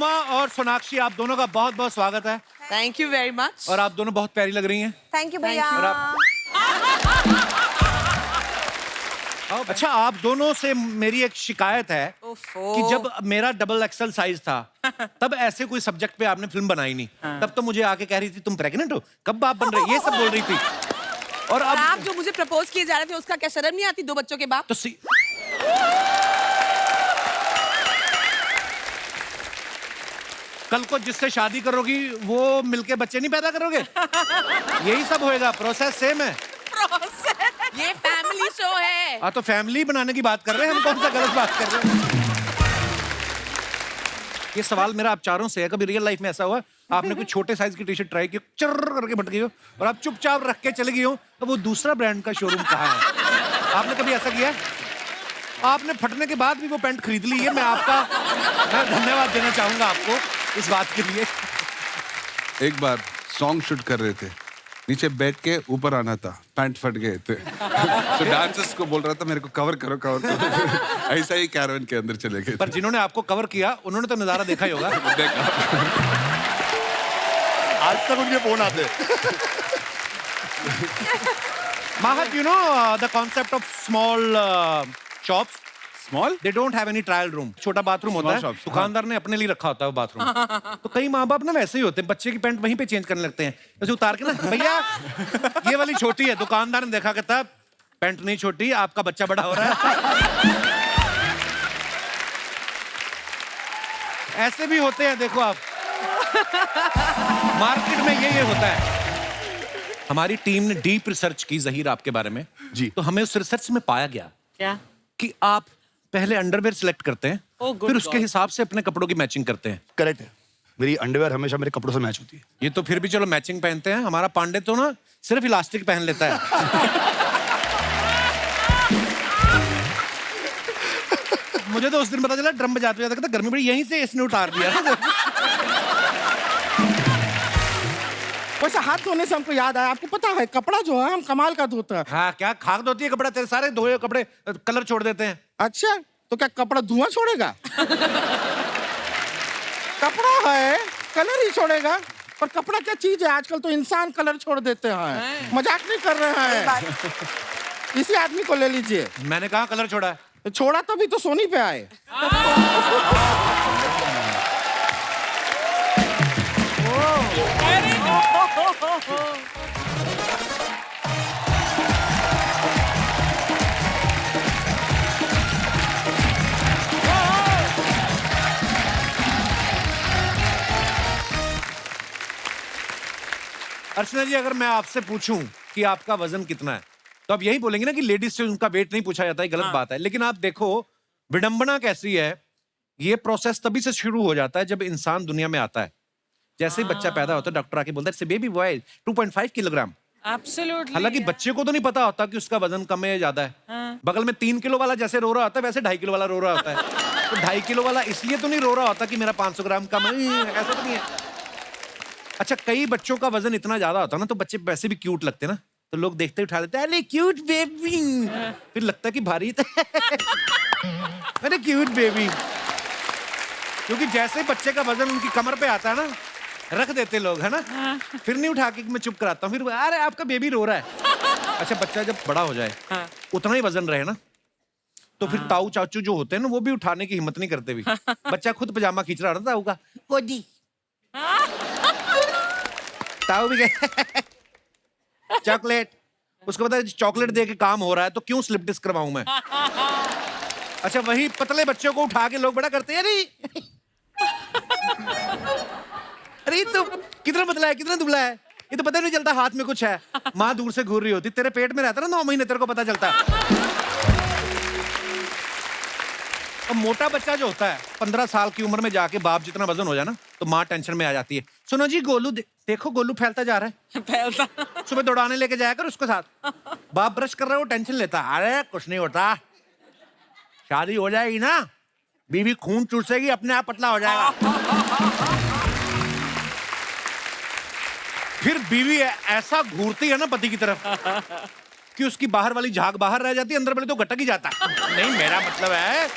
अनुपमा और सोनाक्षी, आप दोनों का बहुत बहुत स्वागत है। Thank you very much. और आप दोनों बहुत प्यारी लग रही हैं। थैंक यू भैया। अच्छा, आप दोनों से मेरी एक शिकायत है कि जब मेरा डबल एक्सल साइज था तब ऐसे कोई सब्जेक्ट पे आपने फिल्म बनाई नहीं। तब तो मुझे आके कह रही थी तुम प्रेग्नेंट हो, कब बाप बन रहे, ये सब बोल रही थी। और अब आप जो मुझे प्रपोज किए जा रहे थे उसका क्या शर्म नहीं आती, 2 बच्चों के बाप? तो कल को जिससे शादी करोगी वो मिलके बच्चे नहीं पैदा करोगे? यही सब होएगा, प्रोसेस सेम है। ये फैमिली शो है। हाँ, तो फैमिली बनाने की बात कर रहे हैं हम, कौन सा गलत बात कर रहे हैं? ये सवाल मेरा आप चारों से है, कभी रियल लाइफ में ऐसा हुआ आपने कोई छोटे साइज की टी शर्ट ट्राई की, चर्र करके फट गई हो और आप चुपचाप रख के चले गई हो, तो वो दूसरा ब्रांड का शोरूम कहाँ है? आपने कभी ऐसा किया? आपने फटने के बाद भी वो पैंट खरीद ली है। मैं धन्यवाद देना चाहूंगा आपको इस बात के लिए। एक बार सॉन्ग शूट कर रहे थे, नीचे बैठ के ऊपर आना था, पैंट फट गए थे। तो डांसर्स को बोल रहा था मेरे को कवर करो कवर करो। ऐसा ही कैरवन के अंदर चले गए। पर जिन्होंने आपको कवर किया उन्होंने तो नजारा देखा ही होगा। देखा। आज तक उनके फोन आते। Mahat, you know the concept of small shops? Small? They don't have any trial room. छोटा बाथरूम होता है, दुकानदार ने अपने लिए रखा होता है वो बाथरूम। तो कई माँ बाप ना वैसे ही होते हैं, बच्चे की पैंट वहीं पे चेंज करने लगते हैं, वैसे उतार के ना, भैया ये वाली छोटी है। दुकानदार ने देखा, कहता पैंट नहीं छोटी, आपका बच्चा बड़ा हो रहा है। ऐसे भी होते हैं, देखो आप मार्केट में ये होता है। हमारी टीम ने डीप रिसर्च की ज़हीर आपके बारे में जी। तो हमें उस रिसर्च में पाया गया क्या कि आप पहले अंडरवेयर सिलेक्ट करते हैं, फिर उसके हिसाब से अपने कपड़ों की मैचिंग करते हैं। करेक्ट है, मेरी अंडरवेयर हमेशा मेरे कपड़ों से मैच होती है। ये तो फिर भी चलो मैचिंग पहनते हैं, हमारा पांडे तो ना सिर्फ इलास्टिक पहन लेता है। मुझे तो उस दिन पता चला ड्रम बजाते जाता, गर्मी बड़ी, यहीं से इसने उतार दिया। वैसे हाथ धोने से हमको याद आया, आपको पता है कपड़ा जो है हम कमाल का धोते हैं। हाँ, क्या खाक धोती है कपड़ा? तेरे सारे धोए कपड़े कलर छोड़ देते हैं। अच्छा, तो क्या कपड़ा धुआं छोड़ेगा? कपड़ा है कलर ही छोड़ेगा। पर कपड़ा क्या चीज है, आजकल तो इंसान कलर छोड़ देते हैं। मजाक नहीं कर रहे हैं। इसी आदमी को ले लीजिए। मैंने कहा कलर छोड़ा है? छोड़ा तभी तो सोनी पे आए। अर्चना जी, अगर मैं आपसे पूछूं कि आपका वजन कितना है तो आप यही बोलेंगे ना कि लेडीज से उनका वेट नहीं पूछा जाता है, गलत बात है। लेकिन आप देखो विडंबना कैसी है, ये प्रोसेस तभी से शुरू हो जाता है जब इंसान दुनिया में आता है। जैसे ही बच्चा पैदा होता है, डॉक्टर आके बोलता है बेबी बॉय 2.5 किलोग्राम। हालांकि बच्चे को तो नहीं पता होता कि उसका वजन कम है या ज्यादा है। बगल में 3 किलो वाला जैसे रो रहा होता है, वैसे 2.5 किलो वाला रो रहा होता है। तो 2.5 किलो वाला इसलिए तो नहीं रो रहा होता कि मेरा 500 ग्राम कम है, ऐसा तो नहीं है। अच्छा, कई बच्चों का वजन इतना ज्यादा होता है ना, तो बच्चे वैसे भी क्यूट लगते हैं ना, तो लोग देखते ही उठा लेते हैं, अरे क्यूट बेबी। फिर लगता है कि भारी अरे क्यूट बेबी। क्योंकि जैसे ही बच्चे का वजन उनकी कमर पे आता है ना, रख देते लोग, है ना। फिर नहीं उठा के मैं चुप कराता हूँ, फिर अरे आपका बेबी रो रहा है। अच्छा, बच्चा जब बड़ा हो जाए, उतना ही वजन रहे ना, तो फिर ताऊ चाचू जो होते हैं ना, वो भी उठाने की हिम्मत नहीं करते भी। बच्चा खुद पजामा खींच रहा था ताऊ का, कोडी ताऊ भी गए चॉकलेट। उसको पता है चॉकलेट दे के काम हो रहा है, तो क्यों स्लिप डिस्क करवाऊं मैं। अच्छा, वही पतले बच्चों को उठा के लोग बड़ा करते हैं, अरे अरे तो कितना पतला है, कितना दुबला है, ये तो पता नहीं चलता हाथ में कुछ है। माँ दूर से घूर रही होती, तेरे पेट में रहता ना 9 महीने, तेरे को पता चलता। और मोटा बच्चा जो होता है 15 साल की उम्र में जाके बाप जितना वजन हो जाए ना, तो माँ टेंशन में आ जाती है। सुनो जी, गोलू देखो गोलू फैलता जा रहा है, फैलता। सुबह दौड़ाने लेके जाया कर उसके साथ। बाप ब्रश कर रहा है, वो टेंशन लेता, अरे कुछ नहीं होता, शादी हो जाएगी ना, बीवी खून चूसेगी, अपने आप पतला हो जाएगा। फिर बीवी ऐसा घूरती है ना पति की तरफ कि उसकी बाहर वाली झाग बाहर रह जाती है, अंदर वाले तो गटक ही जाता है। नहीं, मेरा मतलब है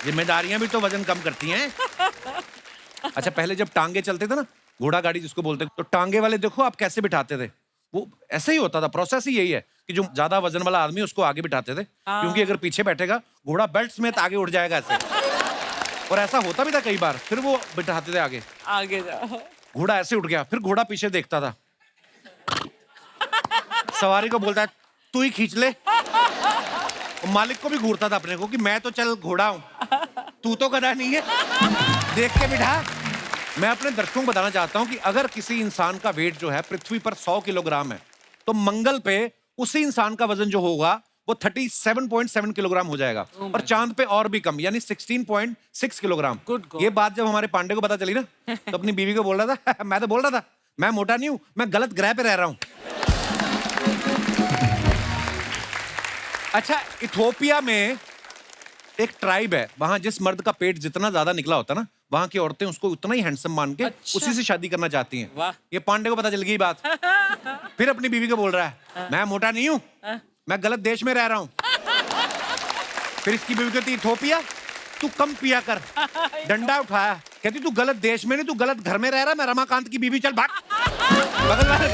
जिम्मेदारियां भी तो वजन कम करती हैं। अच्छा पहले जब टांगे चलते थे ना, घोड़ा गाड़ी जिसको बोलते हैं, तो टांगे वाले देखो आप कैसे बिठाते थे, वो ऐसे ही होता था। प्रोसेस ही यही है कि जो ज्यादा वजन वाला आदमी उसको आगे बिठाते थे, क्योंकि अगर पीछे बैठेगा घोड़ा बेल्ट समेत आगे उड़ जाएगा ऐसे। और ऐसा होता भी था कई बार, फिर वो बिठाते थे आगे, आगे जाओ। घोड़ा ऐसे उठ गया, फिर घोड़ा पीछे देखता था, सवारी को बोलता है तू ही खींच ले। मालिक को भी घूरता था अपने को कि मैं तो चल घोड़ा हूं, तू तो गधा नहीं है, देख के बिठा। मैं अपने दर्शकों को बताना चाहता हूं कि अगर किसी इंसान का वेट जो है पृथ्वी पर 100 किलोग्राम है, तो मंगल पे उसी इंसान का वजन जो होगा वो 37.7 किलोग्राम हो जाएगा, और चांद पे और भी कम, यानी 16.6 किलोग्राम। ये बात जब हमारे पांडे को पता चली ना, तो अपनी बीवी को बोल रहा था मैं तो बोल रहा था मैं मोटा नहीं हूं, मैं गलत ग्रह पे रह रहा हूं। अच्छा, इथोपिया में एक ट्राइब है, वहां जिस मर्द का पेट जितना ज्यादा निकला होता ना, वहां की औरतें उसको उतना ही हैंडसम मान के उसी से शादी करना चाहती हैं। वाह। ये पांडे को पता चल गई बात, फिर अपनी बीवी को बोल रहा है मैं मोटा नहीं हूं, मैं गलत देश में रह रहा हूं। फिर इसकी बीवी कहती इथोपिया तू कम पिया कर, डंडा उठाया, कहती तू गलत देश में नहीं, तू गलत घर में रह रहा, मैं रमाकांत की बीवी, चल भाग बगल वाले।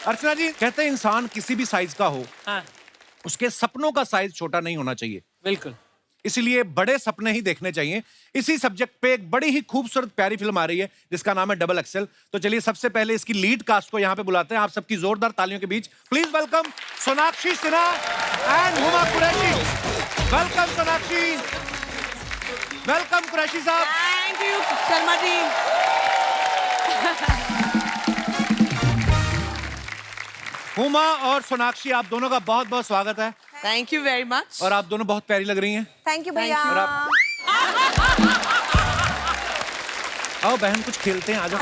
अर्चना जी कहते हैं इंसान किसी भी साइज का हो, उसके सपनों का साइज छोटा नहीं होना चाहिए। बिल्कुल। इसलिए बड़े सपने ही देखने चाहिए। इसी सब्जेक्ट पे एक बड़ी ही खूबसूरत प्यारी फिल्म आ रही है जिसका नाम है डबल एक्सेल। तो चलिए सबसे पहले इसकी लीड कास्ट को यहाँ पे बुलाते हैं, आप सबकी जोरदार तालियों के बीच please welcome Sonakshi Sinha and Huma Qureshi. Welcome Sonakshi, welcome Qureshi साहब। Thank you Sharma ji. हुमा और सोनाक्षी, आप दोनों का बहुत बहुत स्वागत है, थैंक यू वेरी मच। और आप दोनों बहुत प्यारी लग रही हैं। थैंक यू भैया। और आप आओ बहन कुछ खेलते हैं, आ जाओ।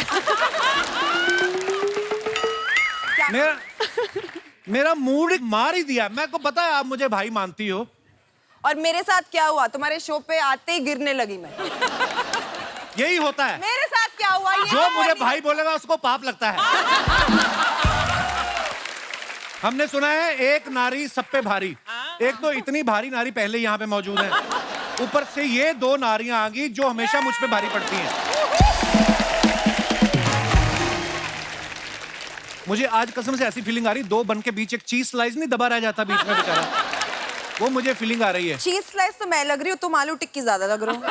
मेरा मूड मार ही दिया, मैं को पता है आप मुझे भाई मानती हो। और मेरे साथ क्या हुआ, तुम्हारे शो पे आते ही गिरने लगी मैं। यही होता है, मेरे साथ क्या हुआ, ये जो तो मुझे बड़ी- भाई बोलेगा उसको पाप लगता है। हमने सुना है एक नारी सब पे भारी, एक तो इतनी भारी नारी पहले यहाँ पे मौजूद है, ऊपर से ये दो नारियां आ गई जो हमेशा मुझ पे भारी पड़ती हैं। मुझे आज कसम से ऐसी फीलिंग आ रही, दो बन के बीच एक चीज स्लाइस नहीं दबा रह जाता बीच में बेचारा, वो मुझे फीलिंग आ रही है। चीज स्लाइस तो मैं लग रही हूँ, तुम आलू टिक्की ज्यादा लग रहे हो।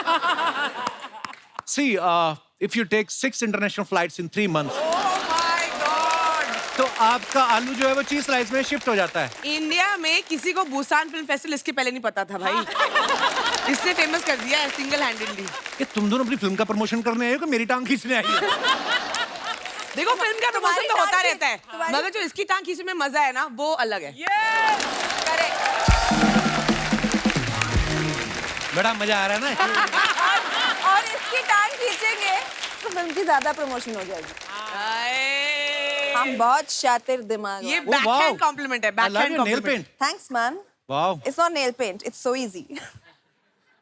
See, if you take 6 international flights in 3 months, तो आपका आलू जो है वो चीज स्लाइस में शिफ्ट हो जाता है। इंडिया में किसी को बुसान फिल्म फेस्टिवल इसके पहले नहीं पता था भाई। इसने फेमस कर दिया है सिंगल हैंडेडली। ये तुम दोनों अपनी फिल्म का प्रमोशन करने आए हो कि मेरी टांग खींचने आई हो? देखो फिल्म का प्रमोशन तो होता रहता है, तुम्हारी- मगर जो इसकी टांग खींचने में मजा है ना वो अलग है। बड़ा मजा आ रहा है ना। और इसकी टांग खींचेंगे तो फिल्म की ज्यादा प्रमोशन हो जाएगी। हम बहुत शातिर दिमाग। ये Oh, back wow. Hand compliment है, I back love hand your nail compliment. paint. Thanks man. Wow. It's not nail paint, it's so easy.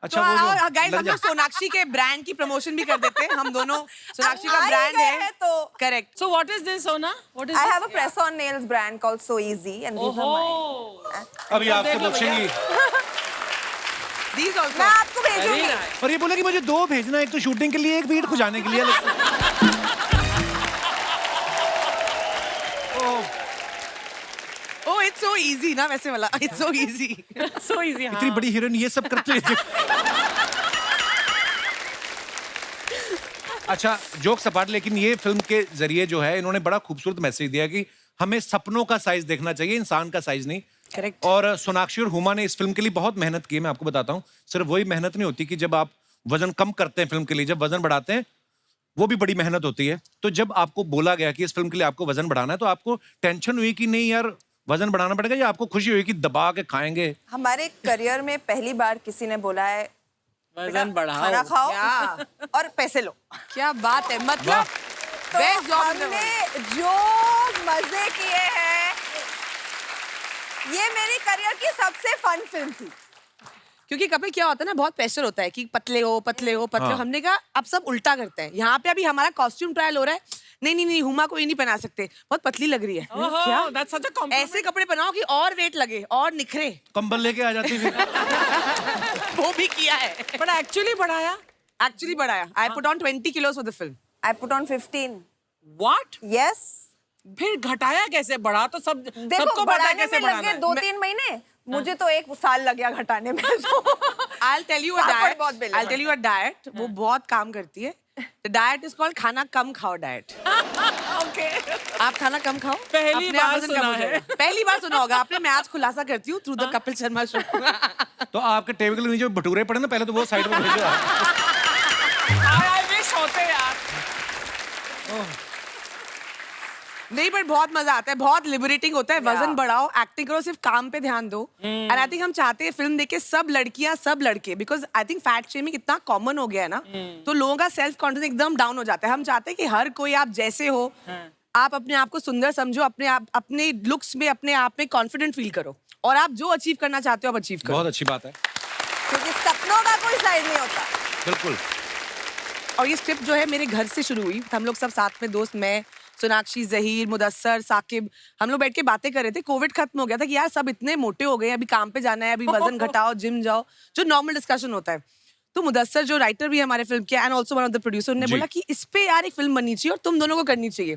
अच्छा वो जो गाइस लग हम जा- लोग सोनाक्षी के ब्रांड की प्रमोशन भी कर देते हैं, हम दोनों सोनाक्षी का आ ही ब्रांड गए है हैं तो। Correct. So what is this सोना, what is I have a press-on nails brand called So Easy, and these are mine. अभी आपसे पूछेंगी, दीस मैं आल्सो आपको भेजूंगी। और ये बोला कि मुझे 2 भेजना, एक तो शूटिंग के लिए, एक बीट खुजाने के लिए। ओह इट्स सो इजी ना, वैसे वाला it's so easy, so easy. इतनी बड़ी हीरोइन ये सब करते रहती है। अच्छा जोक्स अपार्ट, लेकिन ये फिल्म के जरिए जो है इन्होंने बड़ा खूबसूरत मैसेज दिया कि हमें सपनों का साइज देखना चाहिए, इंसान का साइज नहीं। करेक्ट। और सोनाक्षी और हुमा ने इस फिल्म के लिए बहुत मेहनत की है, मैं आपको बताता हूँ। सिर्फ वही मेहनत नहीं होती कि जब आप वजन कम करते हैं फिल्म के लिए, जब वजन बढ़ाते हैं वो भी बड़ी मेहनत होती है। तो जब आपको बोला गया कि इस फिल्म के लिए आपको वजन बढ़ाना है, तो आपको टेंशन हुई कि नहीं यार वजन बढ़ाना पड़ेगा, या आपको खुशी हुई कि दबा के खाएंगे? हमारे करियर में पहली बार किसी ने बोला है वजन बढ़ाओ, खाना खाओ क्या और पैसे लो। क्या बात है, वाह। मतलब तो बेस्ट जॉब इन द हमने जो मजे किए हैं, ये मेरी करियर की सबसे फन फिल्म थी। क्योंकि कपिल क्या होता है ना, बहुत प्रेशर होता है कि पतले हो पतले हो पतले हो। हाँ। हमने कहा अब सब उल्टा करते हैं। यहाँ पे अभी हमारा कॉस्ट्यूम ट्रायल हो रहा है, नहीं नहीं नहीं हुमा को ये नहीं पहना सकते, बहुत पतली लग रही है। क्या ऐसे कपड़े पहनाओ कि और वेट लगे और निखरे। कंबल लेके आ जाती फिर। वो भी किया है पर एक्चुअली बढ़ाया एक्चुअली बढ़ाया I put on 20 kilos for the film I put on 15. What Yes. फिर घटाया कैसे बढ़ा तो सब देखो सबको पता है बढ़ाने कैसे में लग बढ़ाना गए है 2-3 महीने, मुझे तो 1 साल लग गया घटाने में। I'll tell you a papad diet. बहुत बेले I'll tell you a diet. वो बहुत काम करती है. The diet is called खाना कम खाओ diet. ओके आप खाना कम खाओ. पहली अपने आप बार वजन कम सुना हो है। जाएगा. पहली बार सुना होगा आपने. मैं आज खुलासा करती हूँ through the Kapil Sharma show. तो आपके टेबल के नीचे भटूरे पड़े ना, पहले तो वो साइड में भेजो आप। आई विश होते यार नहीं पर बहुत मजा आता है, बहुत लिबरेटिंग होता है. वजन बढ़ाओ, एक्टिंग करो, सिर्फ काम पे ध्यान दो. एंड आई थिंक हम चाहते हैं फिल्म देख के सब लड़कियां सब लड़के, because I think fat shaming इतना कॉमन हो गया है ना, तो लोगों का सेल्फ कॉन्फिडेंस एकदम डाउन हो जाता है. हम चाहते हैं कि हर कोई आप जैसे हो, आप अपने आप को सुंदर समझो, अपने आप अपने लुक्स में अपने आप में कॉन्फिडेंट फील करो, और आप जो अचीव करना चाहते हो आप अचीव करो. बहुत अच्छी बात है, क्योंकि सपनों का कोई साइज नहीं होता. बिल्कुल. और ये स्क्रिप्ट जो है मेरे घर से शुरू हुई. हम लोग सब साथ में दोस्त, मैं, सोनाक्षी, जहीर, मुदस्सर, साकिब, हम लोग बैठ के बातें कर रहे थे. कोविड खत्म हो गया था कि यार सब इतने मोटे हो गए, अभी काम पे जाना है, अभी वजन घटाओ, जिम जाओ, जो नॉर्मल डिस्कशन होता है. तो मुदस्सर जो राइटर भी है हमारे फिल्म के and also one of the producer ने जी. बोला कि इस पे यार एक फिल्म बननी चाहिए और तुम दोनों को करनी चाहिए.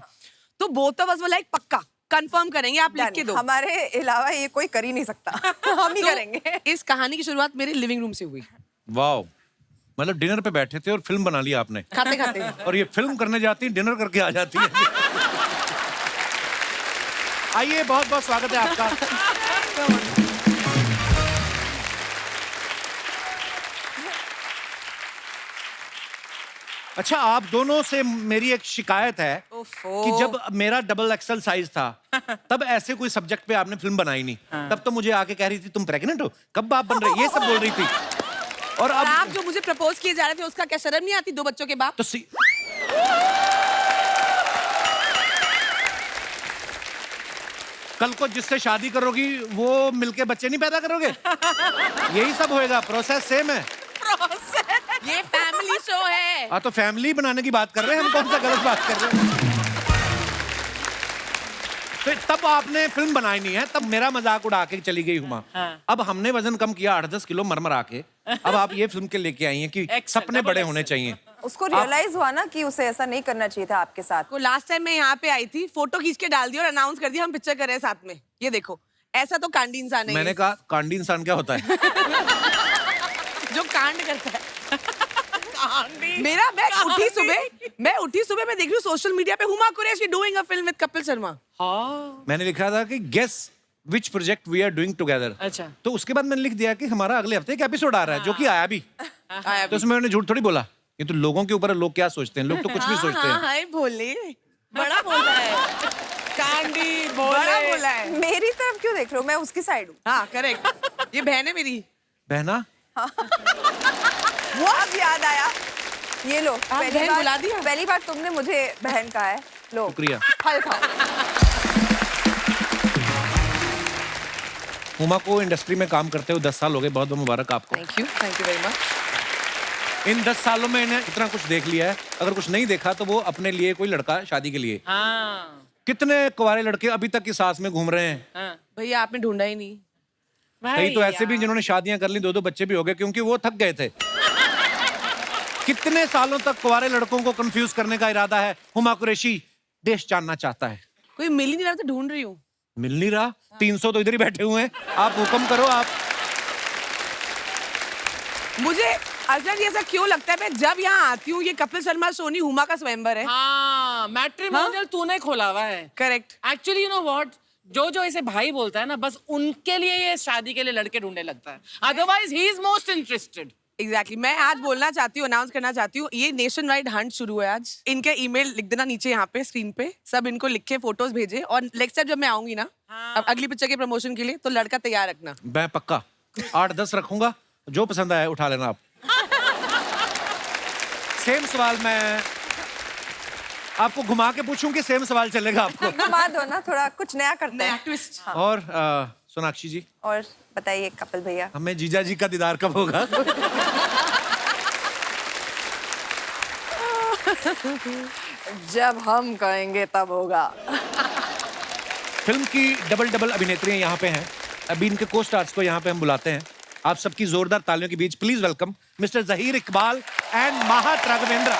तो बोथ ऑफ अस वाला एक पक्का कंफर्म करेंगे, आप लिख के दो. हमारे अलावा ये कोई कर ही नहीं सकता. हम ही तो करेंगे. इस कहानी की शुरुआत मेरे लिविंग रूम से हुई, वाह, मतलब डिनर पे बैठे थे और फिल्म बना लिया आपने. खाते खाते. और ये फिल्म करने जाती, डिनर करके आ जाती है. आइए, बहुत बहुत स्वागत है आपका. अच्छा, आप दोनों से मेरी एक शिकायत है ओफो. कि जब मेरा डबल एक्सल साइज था तब ऐसे कोई सब्जेक्ट पे आपने फिल्म बनाई नहीं. तब तो मुझे आके कह रही थी तुम प्रेग्नेंट हो, कब बाप बन रहे, ये सब बोल रही थी. और और अब आप जो मुझे प्रपोज किए जा रहे थे उसका क्या शर्म नहीं आती 2 बच्चों के बाप? तो कल को जिससे शादी करोगी वो मिलके बच्चे नहीं पैदा करोगे? यही सब होएगा, प्रोसेस सेम है. ये फैमिली शो है. हाँ, तो फैमिली बनाने की बात कर रहे हैं हम, कौन सा गलत बात कर रहे हैं? तो तब आपने फिल्म बनाई नहीं है, तब मेरा मजाक उड़ा के चली गई हुमा. अब हमने वजन कम किया 8-10 किलो मरमरा के, अब आप ये फिल्म के लेके आई हैं कि सपने बड़े होने चाहिए. उसको रियलाइज हुआ ना कि उसे ऐसा नहीं करना चाहिए था आपके साथ. को लास्ट टाइम मैं यहाँ पे आई थी, फोटो खींच के डाल दी और अनाउंस कर दिया हम पिक्चर कर रहे हैं साथ में. ये देखो, ऐसा तो कांडी इंसान है. मैंने कहा कांडी इंसान क्या होता है? जो कांड करता है. मेरा मैं उठी सुबह मैं देख रही हूँ सोशल मीडिया पे Huma Qureshi doing a film with Kapil Sharma. मैंने लिखा था कि guess which project we are doing together. अच्छा. तो उसके बाद मैंने लिख दिया कि हमारा अगले हफ्ते एक एपिसोड आ रहा है, जो कि आया भी. तो उसमें मैंने झूठ थोड़ी बोला. ये तो लोगों के ऊपर है, लोग क्या सोचते हैं, लोग तो कुछ भी सोचते हैं. हाय भोले, बड़ा बोला है. कांडी बड़ा बोला है. मेरी तरफ क्यों देख रहे हो? मैं उसकी साइड हूँ. हाँ करेक्ट. ये बहन है मेरी. बहना, वो अब याद आया. ये लो, बहन बुला दिया? पहली बार तुमने मुझे बहन कहा है. लो शुक्रिया. फल खाओ. हुमा को इंडस्ट्री में काम करते हुए 10 साल हो गए. बहुत बहुत मुबारक आपको. Thank you very much. इन 10 सालों में इन्हें इतना कुछ देख लिया है. अगर कुछ नहीं देखा तो वो अपने लिए कोई लड़का शादी के लिए. कितने कुंवारे लड़के अभी तक की सास में घूम रहे हैं. भैया आपने ढूंढा ही नहीं. कई तो ऐसे भी जिन्होंने शादियां कर ली, 2-2 बच्चे भी हो गए क्योंकि वो थक गए थे. कितने सालों तक कुंवारे लड़कों को कंफ्यूज करने का इरादा है हुमा कुरैशी देश जानना चाहता है. कोई मिल ही नहीं रहा तो ढूंढ रही हूँ. मिल नहीं रहा. 300 तो इधर ही बैठे हुए हैं. आप हुक्म करो. आप मुझे अजर ऐसा क्यों लगता है, मैं जब यहाँ आती हूँ ये कपिल शर्मा सोनी हुमा का स्वयंवर है. हाँ, मैट्रिमोनियल तूने खोला हुआ है. Correct. Actually you know what, जो इसे भाई बोलता है ना, बस उनके लिए ये शादी के लिए लड़के ढूंढने लगता है. Otherwise he is most interested. Exactly. मैं आज बोलना चाहती हूँ, अनाउंस करना चाहती हूँ, ये नेशन वाइड हंट शुरू है आज. इनके ईमेल लिख देना नीचे यहाँ पे स्क्रीन पे, सब इनको लिख के फोटोज भेजे, और नेक्स्ट टाइम जब मैं आऊंगी ना अब अगली पिक्चर के प्रमोशन के लिए, तो लड़का तैयार रखना. मैं पक्का 8-10 रखूंगा, जो पसंद आए उठा लेना आप. सेम सवाल मैं आपको घुमा के पूछूं कि सेम सवाल चलेगा आपको? घुमा दो ना, थोड़ा कुछ नया करते नया हैं. ट्विस्ट. और सोनाक्षी जी, और बताइए कपिल भैया. हमें जीजा जी का दीदार कब होगा? जब हम कहेंगे तब होगा. फिल्म की डबल अभिनेत्रियां यहाँ पे हैं. अभी इनके को स्टार्स को यहाँ पे हम बुलाते हैं. आप सबकी जोरदार तालियों के बीच please welcome mister Zaheer Iqbal and Mahat Raghavendra.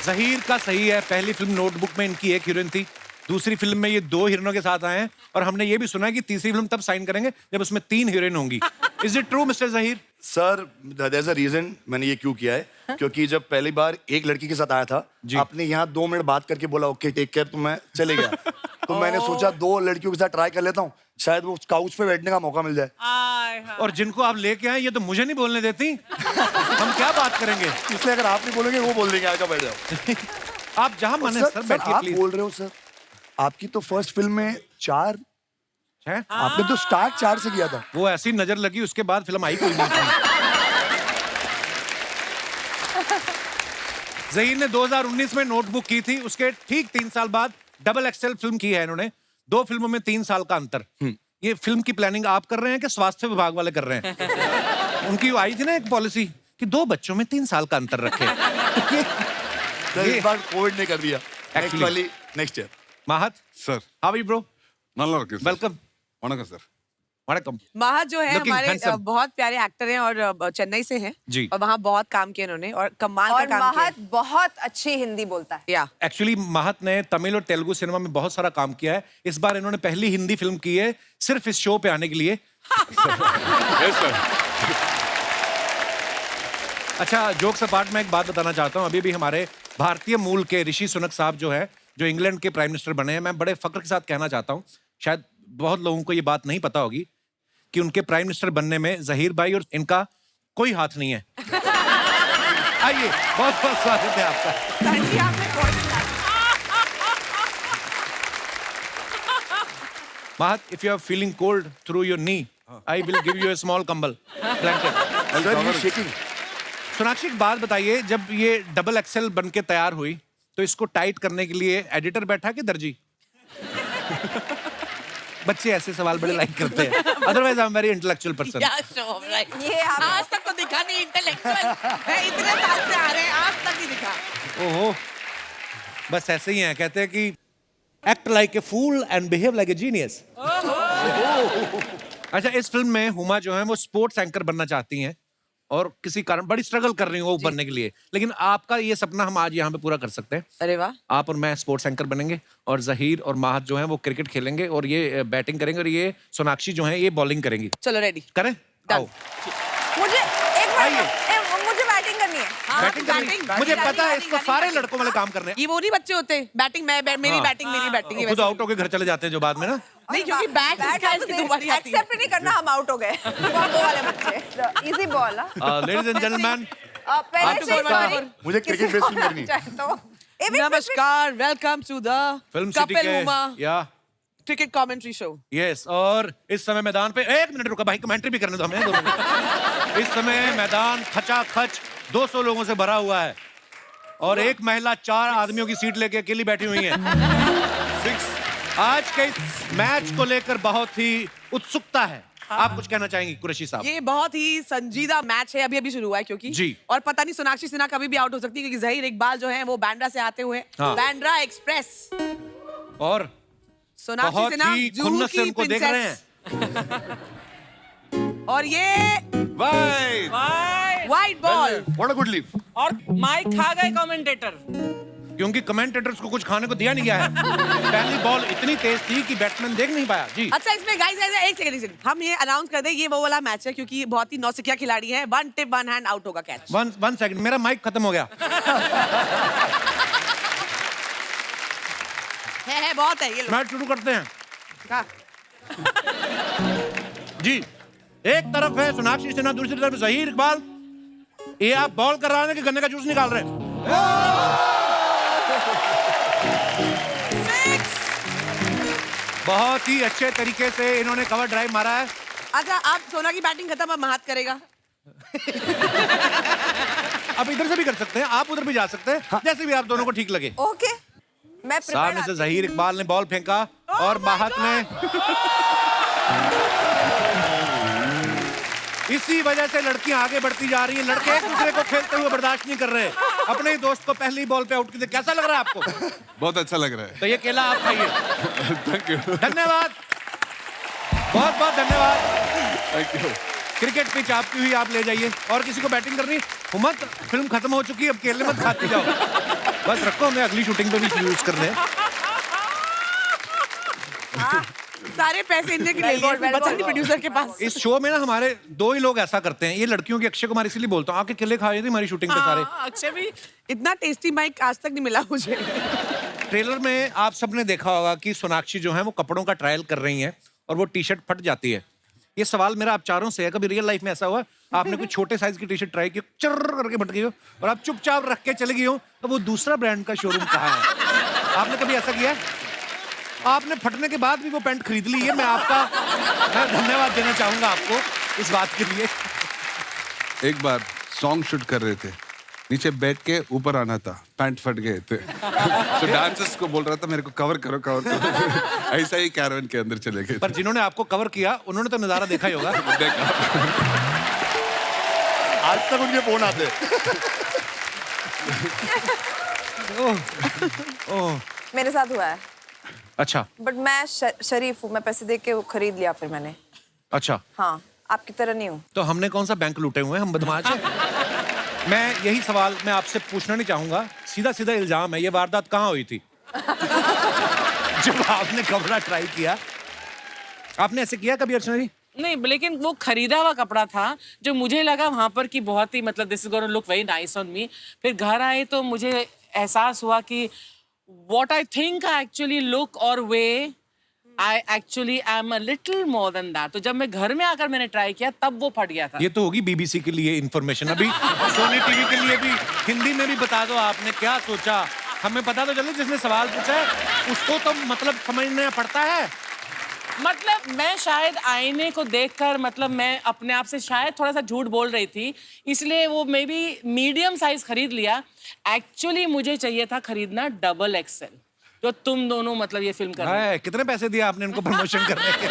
Zaheer का सही है, पहली फिल्म नोटबुक में इनकी एक हीरोइन थी, दूसरी फिल्म में ये 2 हीरोइनों के साथ आए हैं और हमने ये भी सुना है कि तीसरी फिल्म तब साइन करेंगे जब उसमें 3 हीरोइन होंगी। Is it true mister Zaheer? Sir there is a reason मैंने ये क्यों किया है, क्योंकि जब पहली बार एक लड़की के साथ आया था, आपने यहाँ 2 मिनट बात करके बोला ओके टेक केयर, तो मैं चले गया। तो मैंने सोचा 2 लड़कियों के साथ ट्राई कर लेता हूँ, शायद वो काउच पे बैठने का मौका मिल जाए। और जिनको आप लेके आए ये तो मुझे नहीं बोलने देती। हम क्या बात करेंगे? इसलिए अगर आप नहीं बोलेंगे वो बोल देंगे आकर बैठ जाओ। आप जहां मन है सर बैठिए आप प्लीज। बोल रहे हो सर, आपकी तो फर्स्ट फिल्म में 4, है? आपने तो स्टार्ट 4 से किया था। वो ऐसी नजर लगी, उसके बाद फिल्म आई कोई नहीं थी। जहीर ने 2019 में नोटबुक की थी, उसके ठीक 3 साल बाद डबल एक्सेल फिल्म की है इन्होंने। 2 फिल्मों में 3 साल का अंतर। ये फिल्म की प्लानिंग आप कर रहे हैं कि स्वास्थ्य विभाग वाले कर रहे हैं? उनकी वो आई थी ना एक पॉलिसी कि 2 बच्चों में 3 साल का अंतर रखे। सर इस बार कोविड ने कर दिया। Actually- next year. Mahat, sir how are you bro? நல்லா இருக்கு சார். वेलकम। வணக்கம் சார். वणकम। महत जो है Looking हमारे handsome. बहुत प्यारे एक्टर हैं और चेन्नई से हैं जी। और वहाँ बहुत काम किया इन्होंने और कमाल और का काम किया। महत बहुत अच्छी हिंदी बोलता है। या एक्चुअली महत ने तमिल और तेलुगु सिनेमा में बहुत सारा काम किया है। इस बार इन्होंने पहली हिंदी फिल्म की है सिर्फ इस शो पे आने के लिए। Yes, sir. अच्छा, जोक्स अपार्ट में एक बात बताना चाहता हूँ। अभी भी हमारे भारतीय मूल के ऋषि सुनक साहब जो है, जो इंग्लैंड के प्राइम मिनिस्टर बने हैं, मैं बड़े फक्र के साथ कहना चाहता हूँ, शायद बहुत लोगों को ये बात नहीं पता होगी कि उनके प्राइम मिनिस्टर बनने में जहीर भाई और इनका कोई हाथ नहीं है। आइए, बहुत बहुत स्वागत है आपका। सर आपने Mahat, if you are feeling cold through your knee, I will give you a small कंबल blanket. सर ये शेकिंग। सोनाक्षी एक बात बताइए, जब ये डबल एक्सेल बन के तैयार हुई तो इसको टाइट करने के लिए एडिटर बैठा कि दर्जी? बच्चे ऐसे सवाल बड़े लाइक करते हैं। Otherwise I am very intellectual person. ये आप आज तक तो दिखा नहीं इंटेलेक्चुअल। इतने साल से आ रहे हैं, आज तक नहीं दिखा। ओहो, बस ऐसे ही हैं। कहते हैं कि act like a fool and behave like a genius. अच्छा, इस फिल्म में हुमा जो है वो स्पोर्ट्स एंकर बनना चाहती हैं और किसी कारण बड़ी स्ट्रगल कर रही हूँ वो बनने के लिए, लेकिन आपका ये सपना हम आज यहाँ पे पूरा कर सकते हैं। अरे वाह। आप और मैं स्पोर्ट्स एंकर बनेंगे और जहीर और महत जो है वो क्रिकेट खेलेंगे और ये बैटिंग करेंगे और ये सोनाक्षी जो है ये बॉलिंग करेंगी। चलो रेडी। करें? आओ। मुझे एक आइए। मिनट मुझे बैटिंग करनी है। बैटिंग करनी? मुझे पता है इसको सारे लड़कों वाले काम करने हैं। ये वो नहीं बच्चे होते बैटिंग मेरी बैटिंग मेरी बैटिंग ये खुद वैसे। आउट होके घर चले जाते हैं जो बाद में ना। नहीं, क्योंकि बैट इसका इसकी दोबारी आती है। एक्सेप्ट नहीं करना, हम आउट हो गए। वो वाले बच्चे। Easy ball. Ladies and gentleman, पहले आपको से पता ही है। मुझे क्रिकेट बेस फिल्म करनी है। नमस्कार, welcome to the film city Kapil के हुमा या क्रिकेट कमेंट्री शो। यस, और इस समय मैदान पे 1 मिनट रुका भाई, कमेंट्री भी करने दो हमें 2 मिनट। इस समय मैदान खचाखच 200 लोगों से भरा हुआ है और एक महिला 4 आदमियों की सीट लेके अकेली बैठी हुई है। आज के इस मैच को लेकर बहुत ही उत्सुकता है। आप कुछ कहना चाहेंगी कुरैशी साहब? ये बहुत ही संजीदा मैच है, अभी अभी शुरू हुआ है क्योंकि जी। और पता नहीं सोनाक्षी सिन्हा कभी भी आउट हो सकती है क्योंकि जहीर इकबाल जो है वो बांद्रा से आते हुए हाँ। बांद्रा एक्सप्रेस और सोनाक्षी बहुत सिन्हा ही जूहू खुन्नस से की उनको देख रहे princess। हैं। और ये Bye. White ball what a good leave. और माइक खा गए कमेंटेटर। क्योंकि कमेंटेटर्स को कुछ खाने को दिया नहीं गया है। पहली बॉल इतनी तेज थी कि बैट्समैन देख नहीं पाया। जी। अच्छा, इसमें गाइस एक सेकंड हम ये अनाउंस कर दें, ये वो वाला मैच है क्योंकि बहुत ही नौसिखिया खिलाड़ी है। 1 टिप 1 हैंड आउट होगा कैच। 1 सेकंड, मेरा माइक खत्म हो गया। है बहुत है ये लो। मैच शुरू करते हैं। कहा? जी, एक तरफ है सोनाक्षी सिन्हा, दूसरी तरफ जहीर इकबाल। ये आप बॉल कर रहे हैं कि गन्ने का जूस निकाल रहे हैं? बहुत ही अच्छे तरीके से इन्होंने कवर ड्राइव मारा है। अच्छा, आप सोना की बैटिंग खत्म, अब महत करेगा। आप इधर से भी कर सकते हैं, आप उधर भी जा सकते हैं, जैसे भी आप दोनों को ठीक लगे। ओके, मैं सामने से जहीर इकबाल ने बॉल फेंका और महत ने इसी वजह से लड़कियां आगे बढ़ती जा रही हैं। लड़के एक दूसरे को खेलते हुए बर्दाश्त नहीं कर रहे। अपने ही दोस्त को पहली बॉल पे आउट कीजिए। कैसा लग रहा है आपको? बहुत अच्छा लग रहा है। तो ये केला आप खाइए। Thank you. धन्यवाद, बहुत बहुत धन्यवाद। Thank you. क्रिकेट पिच आपकी हुई, आप ले जाइए। और किसी को बैटिंग करनी हो मत, फिल्म खत्म हो चुकी है, अब केले मत खाती जाओ, बस रखो, हमें अगली शूटिंग पे भी यूज करने हैं। सारे पैसे इनके ले लिए, बचा नहीं प्रोड्यूसर के पास। इस शो में ना हमारे 2 ही लोग ऐसा करते हैं, ये लड़कियों की अक्षय कुमार, इसलिए बोलता हूँ, आके केले खाए थे हमारी शूटिंग पे सारे। हाँ, अक्षय भी इतना टेस्टी माइक आज तक नहीं मिला मुझे। ट्रेलर में आप सबने देखा होगा कि सोनाक्षी जो है वो कपड़ों का ट्रायल कर रही हैं और वो टी शर्ट फट जाती है। ये सवाल मेरा आप चारों से है, कभी रियल लाइफ में ऐसा हुआ आपने कोई छोटे साइज की टी शर्ट ट्राई की, चर्र करके फट गई हो और आप चुपचाप रख के चले गई हो, तो वो दूसरा ब्रांड का शोरूम कहाँ है? आपने कभी ऐसा किया? आपने फटने के बाद भी वो पैंट खरीद ली है। मैं धन्यवाद देना चाहूंगा आपको इस बात के लिए। एक बार सॉन्ग शूट कर रहे थे, नीचे बैठ के ऊपर आना था, पैंट फट गए थे। तो डांसर्स को बोल रहा था मेरे को कवर करो कवर करो। ऐसा ही कैरवन के अंदर चले गए। पर जिन्होंने आपको कवर किया उन्होंने तो नजारा देखा ही होगा। देखा। आज तक उनके फोन आते। ओह मेरे साथ हुआ है, अच्छा बट मैं शरीफ हूँ, मैं पैसे दे के वो खरीद लिया फिर मैंने। अच्छा, हाँ, आपकी तरह नहीं हूँ। तो हमने कौन सा बैंक लूटे हुए हैं, हम बदमाश हैं। मैं यही सवाल मैं आपसे पूछना नहीं चाहूंगा, सीधा सीधा इल्जाम है, ये वारदात कहाँ हुई थी? जब आपने कपड़ा ट्राई किया, आपने ऐसे किया कभी अर्चना जी? नहीं, लेकिन वो खरीदा हुआ कपड़ा था जो मुझे लगा वहां पर कि बहुत ही मतलब this is gonna look very nice on me. फिर घर आए तो मुझे एहसास हुआ कि what I think I actually look और way I actually am a little more than that. तो जब मैं घर में आकर मैंने ट्राई किया तब वो फट गया था। ये तो होगी बीबीसी के लिए इंफॉर्मेशन, अभी सोनी टीवी के लिए भी हिंदी में भी बता दो आपने क्या सोचा, हमें पता तो चले जिसने सवाल पूछा है उसको तो मतलब समझना पड़ता है। मतलब मैं शायद आईने को देखकर मतलब मैं अपने आप से शायद थोड़ा सा झूठ बोल रही थी, इसलिए वो मे बी मीडियम साइज खरीद लिया। एक्चुअली मुझे चाहिए था खरीदना डबल एक्सएल, जो तुम दोनों मतलब ये फिल्म कर रहे हो। कितने पैसे दिए आपने इनको प्रमोशन करने के?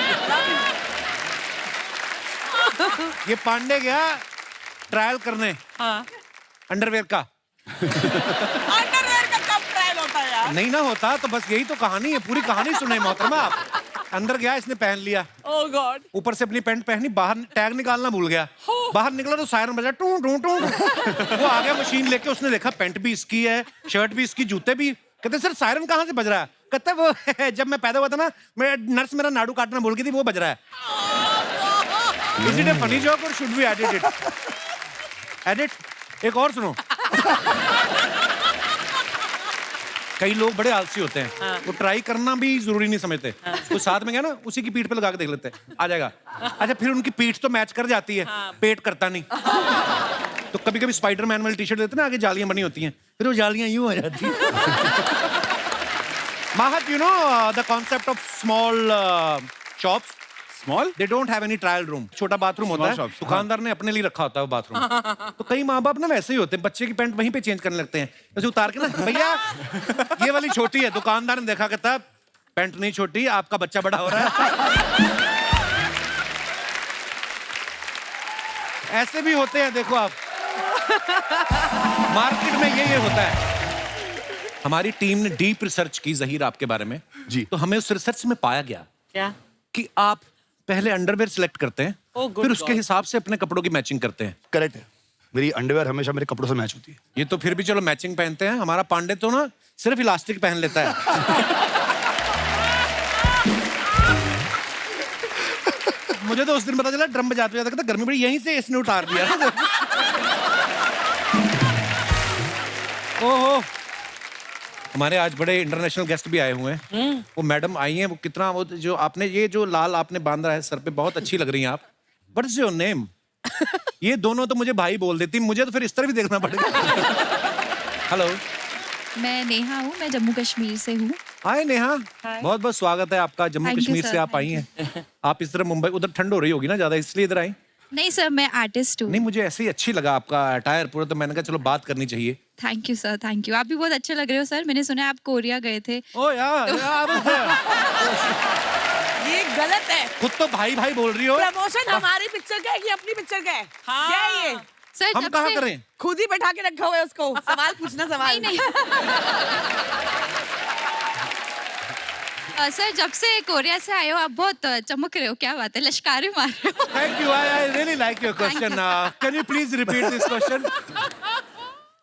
ये पांडे गया ट्रायल करने हाँ। अंडरवेयर का। अंडरवेयर का कब ट्रायल होता है यार? नहीं ना होता तो बस यही तो कहानी है, पूरी कहानी सुने मोहतरमा आप। अंदर गया, इसने पहन लिया, ओह गॉड, ऊपर से अपनी पैंट पहनी, बाहर टैग निकालना भूल गया, बाहर निकला तो सायरन बजा टू टू टू। वो आ गया मशीन लेके, उसने देखा पैंट भी इसकी है, शर्ट भी इसकी, जूते भी। कहते सर सायरन कहाँ से बज रहा है? कहता वो जब मैं पैदा हुआ था ना, मैं नर्स मेरा नाड़ू काटना भूल गई थी, वो बज रहा है। Is it a funny joke or should we edit it? Edit. एक और सुनो, कई लोग बड़े आलसी होते हैं, वो ट्राई करना भी जरूरी नहीं समझते। तो साथ में गया ना, उसी की पीठ पे लगा के देख लेते हैं, आ जाएगा। अच्छा, फिर उनकी पीठ तो मैच कर जाती है, पेट करता नहीं। तो कभी कभी स्पाइडरमैन वाली टी शर्ट देते ना, आगे जालियां बनी होती हैं, फिर वो जालियां यूं हो जाती हैं। Mahat, you know the concept of small shops? Small? They don't have any trial room. छोटा बाथरूम होता है, shops, दुकानदार ने अपने लिए रखा होता है वो बाथरूम। तो कई माँ बाप ना वैसे ही होते हैं, बच्चे की पैंट वहीं पे चेंज करने लगते हैं, जैसे उतार के ना, भैया ये वाली छोटी है। दुकानदार ने देखा, कहता पैंट नहीं छोटी, आपका बच्चा बड़ा हो रहा है। ऐसे भी होते हैं, देखो आप मार्केट में ये होता है। हमारी टीम ने डीप रिसर्च की जहीर आपके बारे में जी। तो हमें उस रिसर्च में पाया गया क्या? कि आप पहले अंडरवेयर सिलेक्ट करते हैं, Oh, good फिर उसके God. हिसाब से अपने कपड़ों की मैचिंग करते हैं। करेक्ट है, मेरी अंडरवेयर हमेशा मेरे कपड़ों से मैच होती है। ये तो फिर भी चलो मैचिंग पहनते हैं, हमारा पांडे तो ना सिर्फ इलास्टिक पहन लेता है। मुझे तो उस दिन पता चला ड्रम बजाते हुए, कहता गर्मी बड़ी, यहीं से इसने उतार दिया। ओहो, हमारे आज बड़े इंटरनेशनल गेस्ट भी आए हुए हैं। वो मैडम आई हैं, वो कितना, वो जो आपने ये जो लाल आपने बांधा है सर पे, बहुत अच्छी लग रही हैं आप। What is your name? ये दोनों तो मुझे भाई बोल देती, मुझे तो फिर इस तरह भी देखना पड़ेगा। हेलो, मैं नेहा हूँ, मैं जम्मू कश्मीर से हूँ। हाय नेहा, बहुत बहुत स्वागत है आपका। Jammu Thank you, Kashmir sir, से आप आई हैं। आप इस तरह मुंबई, उधर ठंड हो रही होगी ना ज्यादा, इसलिए इधर आई? नहीं सर, मैं आर्टिस्ट हूँ। नहीं, मुझे ऐसे ही अच्छी लगा आपका अटायर पूरा, तो मैंने कहा चलो बात करनी चाहिए। Thank you sir, thank you. आप भी बहुत अच्छे लग रहे हो सर। मैंने सुना है आप कोरिया गए थे। ओ यार, ये गलत है। खुद तो भाई भाई बोल रही हो। प्रमोशन हमारी पिक्चर का है कि अपनी पिक्चर का है? हाँ। क्या है ये? सर हम जब कहाँ से- करें? खुद ही बैठा के रखा हुआ है उसको, सवाल पूछना सवाल। नहीं नहीं सर जब से कोरिया से आए हो आप बहुत चमक रहे हो, क्या बात है, लश्कारे मार रहे हो। Thank you, I really like your question. Can you please repeat this question?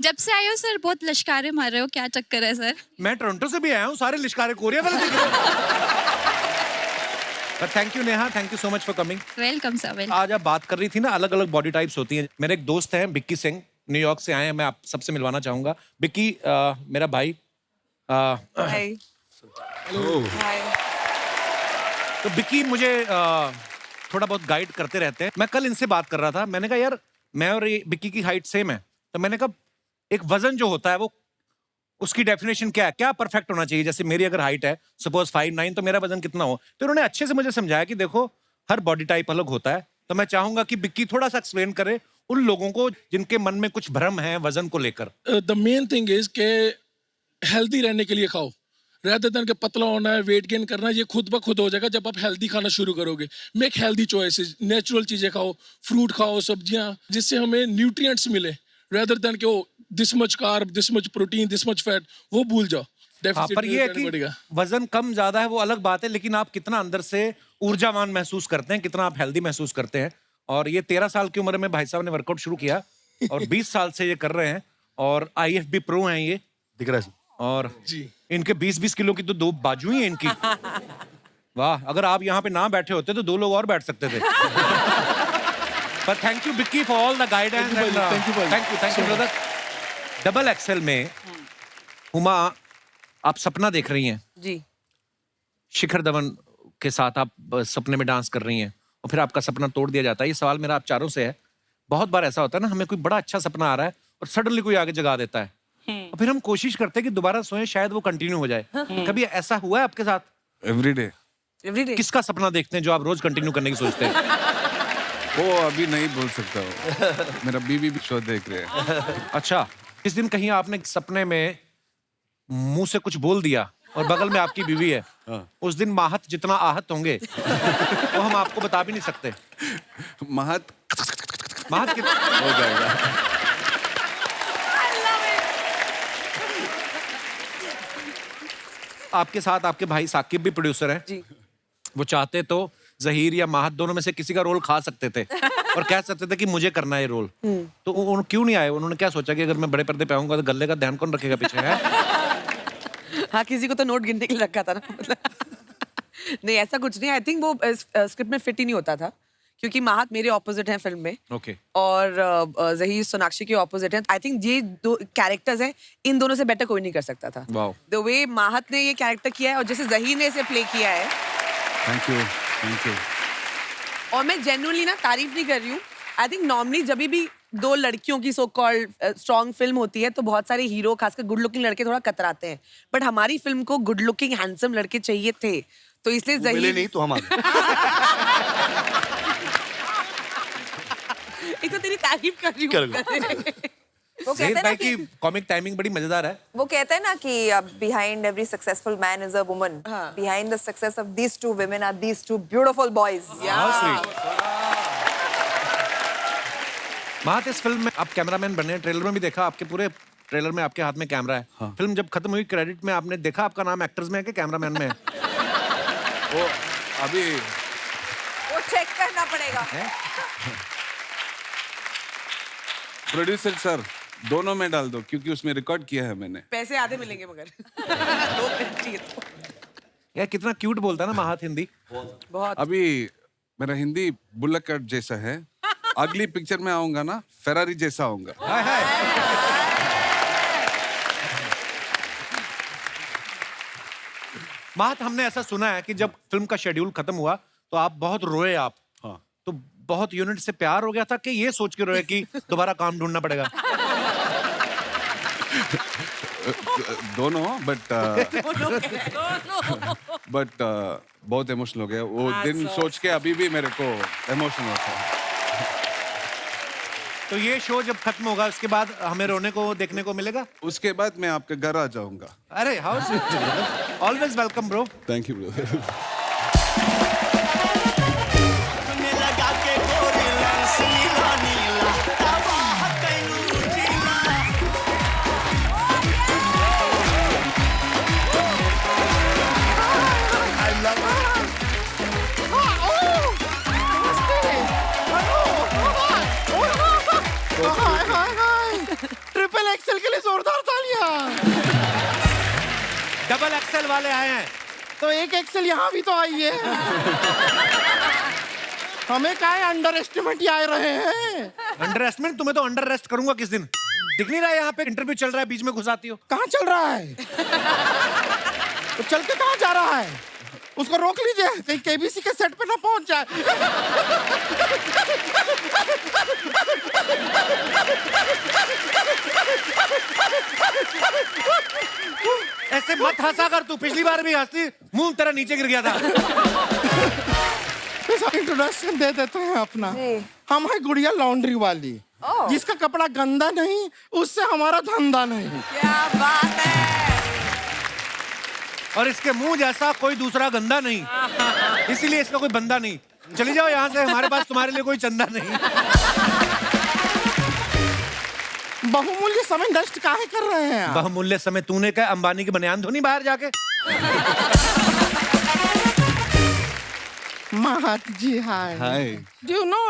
जब से आए हो सर बहुत लश्कारे मार रहे हो, क्या चक्कर है सर? मैं टोरंटो से भी आया हूँ, सारे लिश्कारे कोरिया वाले दिख रहे हैं। But thank you Neha, thank you so much for coming. Welcome sir, welcome. आज आप बात कर रही थी ना, अलग अलग बॉडी टाइप्स होती हैं। मेरे एक दोस्त हैं बिक्की सिंह, न्यूयॉर्क से आए हैं, मैं आप सबसे मिलवाना चाहूंगा। बिक्की मेरा भाई। हाय। हाय। तो बिक्की मुझे थोड़ा बहुत गाइड करते रहते हैं। मैं कल इनसे बात कर रहा था, मैंने कहा यार मैं और ये बिक्की की हाइट सेम है, तो मैंने कहा एक वजन जो होता है वो उसकी डेफिनेशन क्या है, क्या परफेक्ट होना चाहिए? जैसे मेरी अगर हाइट है सपोज 5'9", तो मेरा वजन कितना हो? तो उन्होंने अच्छे से मुझे समझाया कि देखो हर बॉडी टाइप अलग होता है। तो मैं चाहूंगा कि बिक्की थोड़ा सा एक्सप्लेन करे उन लोगों को जिनके मन में कुछ भ्रम है वजन को लेकर। द मेन थिंग इज के हेल्दी रहने के लिए खाओ, rather than के पतला होना है, वेट गेन करना है, ये खुद ब खुद हो जाएगा जब आप हेल्दी खाना शुरू करोगे। मेक हेल्दी चॉइसेस, नेचुरल चीजें खाओ, फ्रूट खाओ, सब्जियां, जिससे हमें न्यूट्रिएंट्स मिले, rather than के वो this much carb, this much protein, this much fat, वो भूल जाओ। डेफिसिट पर ये है कि वजन कम ज्यादा है वो अलग बात है, लेकिन आप कितना अंदर से ऊर्जावान महसूस करते हैं, कितना आप हेल्दी महसूस करते हैं। और ये 13 साल की उम्र में भाई साहब ने वर्कआउट शुरू किया और 20 साल से ये कर रहे हैं और IFB प्रो हैं ये, दिख रहा है और इनके 20-20 किलो की तो 2 बाजू ही हैं इनकी। वाह, अगर आप यहाँ पे ना बैठे होते तो 2 लोग और बैठ सकते थे। पर thank you Bikki for all the guidance. Thank you brother. Double XL में हुमा आप सपना देख रही हैं जी। शिखर धवन के साथ आप सपने में डांस कर रही हैं और फिर आपका सपना तोड़ दिया जाता है। ये सवाल मेरा आप चारों से है। बहुत बार ऐसा होता है ना, हमें कोई बड़ा अच्छा सपना आ रहा है और सडनली कोई आगे जगा देता है और फिर हम कोशिश करते हैं कि दोबारा सोएं, शायद वो कंटिन्यू हो जाए। कभी ऐसा हुआ है आपके साथ? एवरीडे। किसका सपना देखते हैं जो आप रोज कंटिन्यू करने की सोचते हैं? वो अभी नहीं बोल सकता हूँ। मेरा बीबी भी शो देख रहे हैं। अच्छा, इस दिन कहीं आपने सपने में मुंह से कुछ बोल दिया और बगल में आपकी बीवी है, उस दिन माहत जितना आहत होंगे वो हम आपको बता भी नहीं सकते। महत हो जाएगा। आपके साथ आपके भाई साकिब भी प्रोड्यूसर हैं जी। वो चाहते तो जहीर या माहत दोनों में से किसी का रोल खा सकते थे और कह सकते थे कि मुझे करना है ये रोल। तो उन्होंने क्यों नहीं आए? उन्होंने क्या सोचा कि अगर मैं बड़े पर्दे पे आऊंगा तो गले का ध्यान कौन रखेगा पीछे है? हाँ, किसी को तो नोट गिनने के लिए रखा था ना। नहीं, ऐसा कुछ नहीं। आई थिंक वो स्क्रिप्ट में फिट ही नहीं होता था क्योंकि माहत मेरे ऑपोजिट हैं फिल्म में। ओके। और जहीर सोनाक्षी के ऑपोजिट हैं। आई थिंक ये 2 कैरेक्टर्स हैं, इन दोनों से बेटर कोई नहीं कर सकता था। वाओ। द वे माहत ने ये कैरेक्टर किया है और जैसे जहीर ने इसे प्ले किया है, थैंक यू। और मैं जेन्युइनली ना तारीफ नहीं कर रही हूँ। आई थिंक नॉर्मली जब भी 2 लड़कियों की सो कॉल्ड स्ट्रॉन्ग फिल्म होती है तो बहुत सारे हीरो, खासकर गुड लुकिंग लड़के थोड़ा कतराते हैं, बट हमारी फिल्म को गुड लुकिंग हैंडसम लड़के चाहिए थे, तो इसलिए मिले नहीं तो हम एक तो तेरी तारीफ कर रही हूँ। वो कहते जहीर हैं ना भाई कि की कॉमिक टाइमिंग बड़ी मजेदार है। वो कहते हैं ना कि behind every successful man is a woman, हाँ। Behind the success of these 2 women are these 2 beautiful boys. Mahat, इस फिल्म में आप कैमरामैन बने हैं, ट्रेलर में भी देखा, आपके पूरे ट्रेलर में आपके हाथ में कैमरा है। हाँ। फिल्म जब खत्म हुई क्रेडिट में आपने देखा आपका नाम एक्टर्स में है कि कैमरामैन में है? वो अभी वो चेक करना पड़ेगा। प्रोड्यूसर सर दोनों में डाल दो क्योंकि उसमें रिकॉर्ड किया है मैंने। पैसे आधे मिलेंगे मगर 2 मिनट चाहिए तो। यार कितना क्यूट बोलता है ना माहत हिंदी। बहुत। अभी मेरा हिंदी बुल्लक कट जैसा है, अगली पिक्चर में आऊंगा ना फेरारी जैसा आऊंगा। हाय हाय। माहत, हमने ऐसा सुना है कि जब फिल्म का शेड्यूल खत्म हुआ तो आप बहुत रोए आप। हाँ। तो बहुत यूनिट से प्यार हो गया था कि ये सोच के रोए कि दोबारा काम ढूंढना पड़ेगा? दोनों, बट बहुत इमोशनल हो गया वो दिन सोच के, अभी भी मेरे को इमोशनल होता है। तो ये शो जब खत्म होगा उसके बाद हमें रोने को देखने को मिलेगा? उसके बाद मैं आपके घर आ जाऊंगा। अरे how sweet. Always welcome bro. Thank you brother. Hi hi hi triple XL के लिए जोरदार तालियां। डबल एक्सेल वाले आए हैं। तो एक एक्सेल यहाँ भी तो आई है। हमें क्या अंडर एस्टिमेट आए रहे हैं। Under estimate? तुम्हें तो अंडर रेस्ट करूंगा किस दिन। दिख नहीं रहा है यहाँ पे इंटरव्यू चल रहा है, बीच में घुसाती हो। कहाँ चल रहा है? तो चल के कहाँ जा रहा है? उसको रोक लीजिए कहीं केबीसी के सेट पे ना पहुंच जाए। ऐसे मत हंसा कर तू, पिछली बार भी हंसी मुंह तेरा नीचे गिर गया था। इंट्रोडक्शन दे देते हैं अपना। जी। हम है गुड़िया लॉन्ड्री वाली, जिसका कपड़ा गंदा नहीं उससे हमारा धंधा नहीं। क्या बात है। और इसके मुंह जैसा कोई दूसरा गंदा नहीं, इसीलिए इसका कोई बंदा नहीं। चली जाओ यहाँ से, हमारे पास तुम्हारे लिए कोई चंदा नहीं। बहुमूल्य समय नष्ट काहे कर रहे हैं आप? बहुमूल्य समय तूने क्या अंबानी की बनियान धोनी बाहर जाके? Mahat ji hi. Hi. Do you know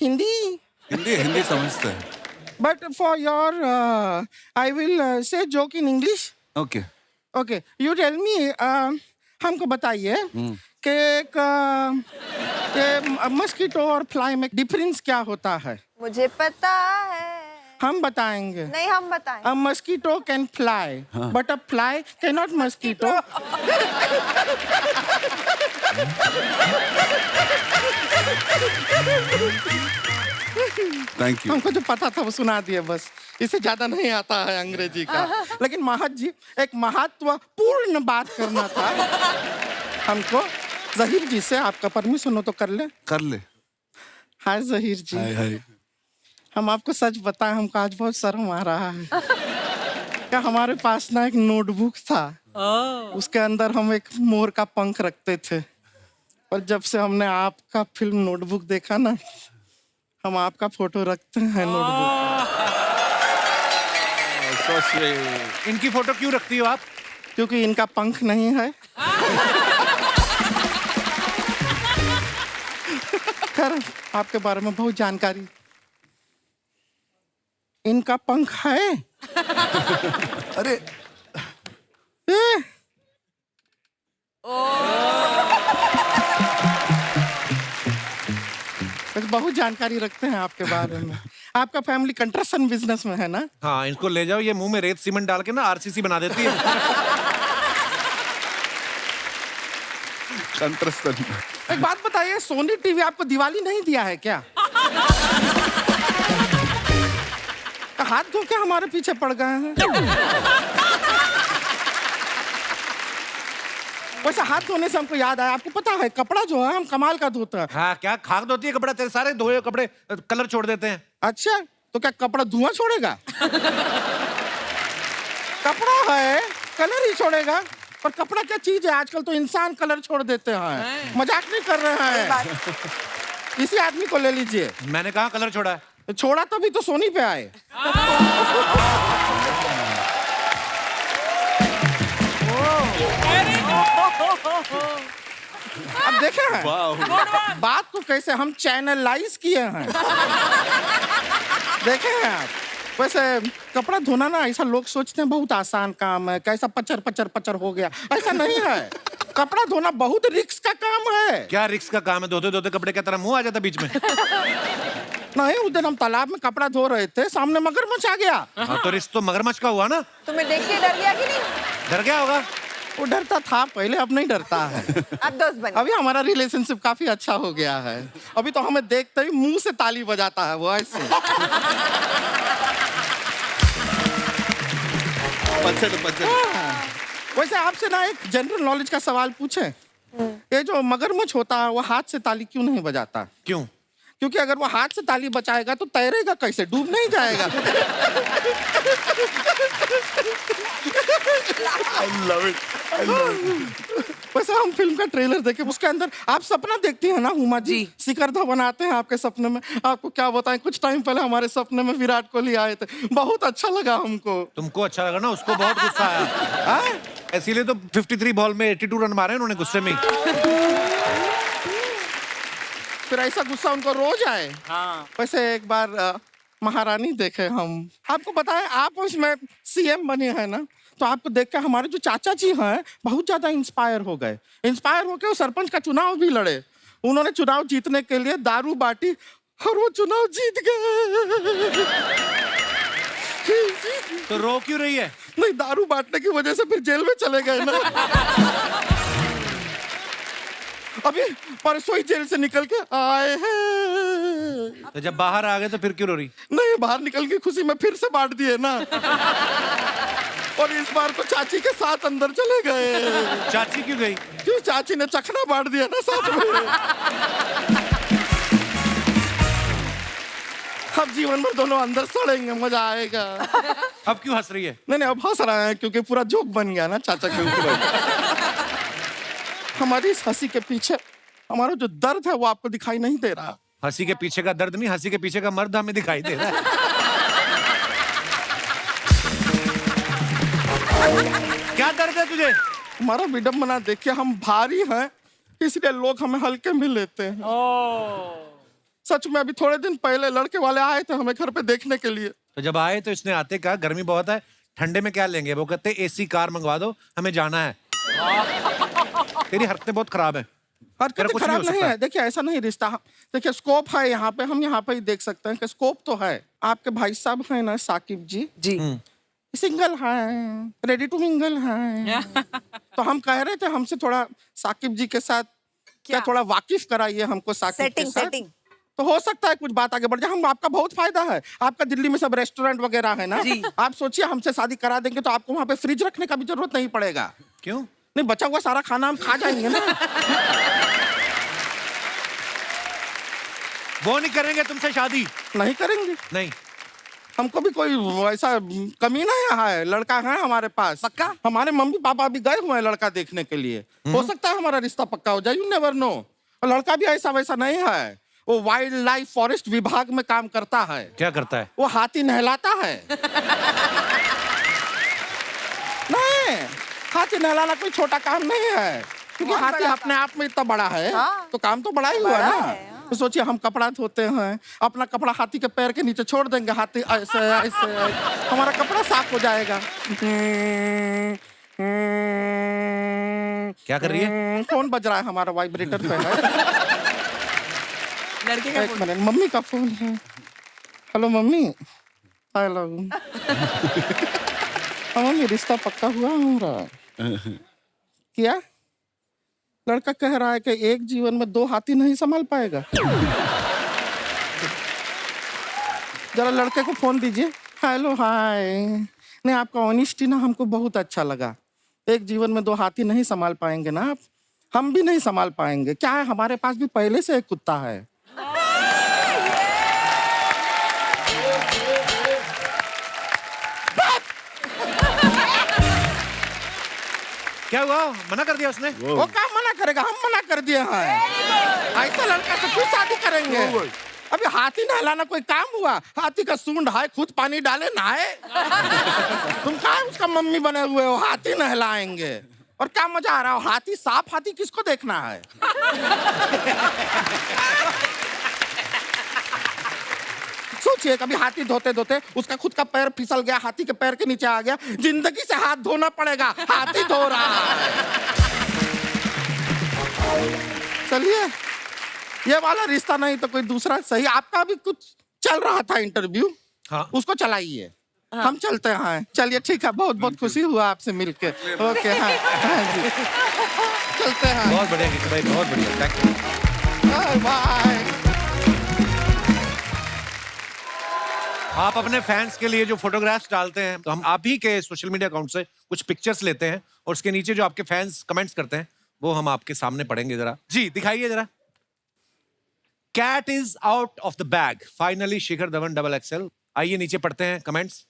Hindi? Hindi समझते हैं। But for your I will say joke in English. Okay. Okay you tell me, हमको बताइए कि मस्कीटो और फ्लाई में डिफरेंस क्या होता है? मुझे पता है। हम बताएंगे। नहीं हम बताएं। A mosquito can fly, but a fly cannot mosquito. Thank you. हमको जो पता था वो सुना दिए बस, इससे ज्यादा नहीं आता है अंग्रेजी का। लेकिन महत जी एक महत्वपूर्ण बात करना था हमको। जहीर जी से आपका परमिशन हो तो कर ले। कर ले। हाय जहीर जी। हाय हाय। हम आपको सच बताएं, हमको आज बहुत शर्म आ रहा है। क्या हमारे पास ना एक नोटबुक था, उसके अंदर हम एक मोर का पंख रखते थे। और जब से हमने आपका फिल्म नोटबुक देखा ना, हम आपका फोटो रखते हैं नोटबुक। इनकी फोटो क्यों रखती हो आप? क्योंकि इनका पंख नहीं है। खैर आपके बारे में बहुत जानकारी। इनका पंख है। अरे बहुत जानकारी रखते हैं आपके बारे में। आपका फैमिली कंस्ट्रक्शन बिजनेस में है ना? हाँ, इनको ले जाओ, ये मुंह में रेत सीमेंट डाल के ना आरसीसी बना देती है। कंट्रस्ट। एक बात बताइए, सोनी टीवी आपको दिवाली नहीं दिया है क्या? हाथ धो के हमारे पीछे पड़ गए हैं। वैसे हाथ धोने से हमको याद आया, आपको पता है कपड़ा जो है हम कमाल का धोते हैं। हाँ, क्या खाक धोती है कपड़ा? तेरे सारे धोए कपड़े कलर छोड़ देते हैं। अच्छा, तो क्या कपड़ा धुआं छोड़ेगा? कपड़ा है कलर ही छोड़ेगा। पर कपड़ा क्या चीज है, आजकल तो इंसान कलर छोड़ देते हैं। मजाक नहीं कर रहे हैं। इसी आदमी को ले लीजिए। मैंने कहा कलर छोड़ा है? छोड़ा तभी तो सोनी पे आए। अब देखे हैं बात को कैसे हम चैनलाइज किए हैं। देखे हैं आप? वैसे कपड़ा धोना ना ऐसा लोग सोचते हैं बहुत आसान काम है, कैसा पचर पचर पचर हो गया। ऐसा नहीं है, कपड़ा धोना बहुत रिस्क का काम है। क्या रिस्क का काम है? धोते धोते कपड़े क्या तरह मुंह आ जाता बीच में? नहीं, उस दिन हम तालाब में कपड़ा धो रहे थे, सामने मगरमच्छ आ गया। हाँ, तो रिस्क तो मगरमच्छ का हुआ ना। तुम्हें देख के डर गया कि नहीं? डर गया होगा। वो डरता था पहले, अब नहीं डरता है। अब दोस्त बने। अभी हमारा रिलेशनशिप काफी अच्छा हो गया है। अभी तो हमें देखते ही मुंह से ताली बजाता है वो ऐसे। वैसे आपसे ना एक जनरल नॉलेज का सवाल पूछे। ये जो मगरमच्छ होता है वो हाथ से ताली क्यों नहीं बजाता? क्यों? क्योंकि अगर वो हाथ से ताली बजाएगा तो तैरेगा कैसे, डूब नहीं जाएगा। I love it. वैसे हम फिल्म का ट्रेलर देखे, उसके अंदर आप सपना देखती हैं ना हुमा जी, शिखरधा बनाते हैं आपके सपने में। आपको क्या बताएं, कुछ टाइम पहले हमारे सपने में विराट कोहली आए थे, बहुत अच्छा लगा हमको। तुमको अच्छा लगा ना, उसको बहुत गुस्सा आया। इसीलिए तो 53 बॉल में 82 रन मारे उन्होंने गुस्से में। फिर ऐसा गुस्सा उनको रोज आए। हाँ। वैसे एक बार महारानी देखे हम। आपको पता है आप उसमें सीएम बने हैं ना, तो आपको देख के हमारे जो चाचा जी हैं बहुत ज्यादा इंस्पायर हो गए। इंस्पायर होकर वो सरपंच का चुनाव भी लड़े। उन्होंने चुनाव जीतने के लिए दारू बांटी और वो चुनाव जीत गए। तो रो क्यों रही है? नहीं, दारू बांटने की वजह से फिर जेल में चले गए ना। अभी परसों ही जेल से निकल के आए हैं। तो जब बाहर आ गए तो फिर क्यों रो रही? नहीं, बाहर निकल की खुशी में फिर से बांट दिए ना। और इस बार तो चाची के साथ अंदर चले गए। चाची क्यों गई? क्यों? चाची ने चखना बांट दिया ना साथ में। अब जीवन भर दोनों अंदर सड़ेंगे, मजा आएगा। अब क्यों हंस रही है? नहीं अब हंस रहा है क्योंकि पूरा जोक बन गया ना चाचा के ऊपर। हमारी इस हंसी के पीछे हमारा जो दर्द है वो आपको दिखाई नहीं दे रहा। हंसी के पीछे का दर्द नहीं, हंसी के पीछे का मर्द हमें दिखाई दे रहा है। क्या दर्द है तुझे? हमारा विडम्बना देखिए, हम भारी हैं इसलिए लोग हमें हल्के में लेते हैं। सच में अभी थोड़े दिन पहले लड़के वाले आए थे हमें घर पे देखने के लिए। तो जब आए तो इसने आते कहा गर्मी बहुत है, ठंडे में क्या लेंगे? वो कहते एसी कार मंगवा दो, हमें जाना है। तेरी हरकतें बहुत खराब है। हरकतें कुछ नहीं खराब हो नहीं सकता। है। देखिए ऐसा नहीं रिश्ता, देखिए स्कोप है यहाँ पे, हम यहाँ पे ही देख सकते हैं कि स्कोप तो है। आपके भाई साहब हैं ना साकिब जी, जी सिंगल हैं, रेडी टू मिंगल हैं। तो हम कह रहे थे हमसे थोड़ा साकिब जी के साथ क्या थोड़ा वाकिफ कराइए हमको साकिब के साथ। सेटिंग तो हो सकता है कुछ बात आगे बढ़ जाए। हम आपका बहुत फायदा है, आपका दिल्ली में सब रेस्टोरेंट वगैरह है ना। आप सोचिए हमसे शादी करा देंगे तो आपको वहाँ पे फ्रिज रखने का भी जरूरत नहीं पड़ेगा। क्यों? नहीं, बचा हुआ सारा खाना हम खा जाएंगे ना। वो नहीं करेंगे तुमसे शादी? नहीं करेंगे। नहीं, हमको भी कोई ऐसा कमी नहीं है, लड़का है हमारे पास। पक्का? हमारे मम्मी पापा भी गए हुए हैं लड़का देखने के लिए। हो सकता है हमारा रिश्ता पक्का हो जाए, यू नेवर नो। और लड़का भी ऐसा वैसा नहीं है, वो वाइल्ड लाइफ फॉरेस्ट विभाग में काम करता है। क्या करता है? वो हाथी नहलाता है। नहीं, हाथी नहलाना कोई छोटा काम नहीं है, क्योंकि बहुत हाथी बड़ा अपने आप में इतना बड़ा है। हाँ। तो काम तो बड़ा ही हुआ बड़ा ना। है, हाँ। तो सोचिए हम कपड़ा धोते हैं, अपना कपड़ा हाथी के पैर के नीचे छोड़ देंगे, हाथी ऐसे ऐसे हमारा कपड़ा साफ हो जाएगा। क्या कर रही है? फोन बज रहा है हमारा, वाइब्रेटर पे है। लड़के का एक मिनट, मम्मी का फोन है। Hello mummy. हेलो। मम्मी रिश्ता पक्का हुआ हमारा। क्या? लड़का कह रहा है कि एक जीवन में 2 हाथी नहीं संभाल पाएगा। जरा लड़के को फोन दीजिए। Hello hi. नहीं, आपका ऑनेस्टी ना हमको बहुत अच्छा लगा। एक जीवन में 2 हाथी नहीं संभाल पाएंगे ना आप, हम भी नहीं संभाल पाएंगे। क्या है, हमारे पास भी पहले से एक कुत्ता है। क्या हुआ? मना कर दिया उसने? वो काम मना करेगा, हम मना कर दिए हैं। ऐसा लड़का से क्यों शादी करेंगे? अभी हाथी नहलाना कोई काम हुआ? हाथी का सूंड है, खुद पानी डाले नहाए। तुम कहाँ उसका मम्मी बने हुए हो, हाथी नहलाएंगे? और क्या मजा आ रहा हो? हाथी साफ हाथी किसको देखना है? सोचिए कभी हाथी धोते धोते उसका खुद का पैर फिसल गया, हाथी के पैर के नीचे आ गया, जिंदगी से हाथ धोना पड़ेगा, हाथी धो रहा है। चलिए, ये वाला रिश्ता नहीं तो कोई दूसरा सही। आपका भी कुछ चल रहा था इंटरव्यू, हाँ। उसको चलाइए। हम चलते हैं। चलिए ठीक है, बहुत बहुत खुशी हुआ आपसे मिलके। ओके, हाँ जी, चलते हैं। बहुत बढ़िया किशोर भाई, बहुत बढ़िया, थैंक यू। Bye bye. आप अपने फैंस के लिए जो फोटोग्राफ्स डालते हैं, तो हम आप ही के सोशल मीडिया अकाउंट से कुछ पिक्चर्स लेते हैं और उसके नीचे जो आपके फैंस कमेंट्स करते हैं वो हम आपके सामने पढ़ेंगे। जरा जी दिखाइए जरा। Cat is out of the bag, finally Shikhar Dhawan XXL। आइए नीचे पढ़ते हैं कमेंट्स।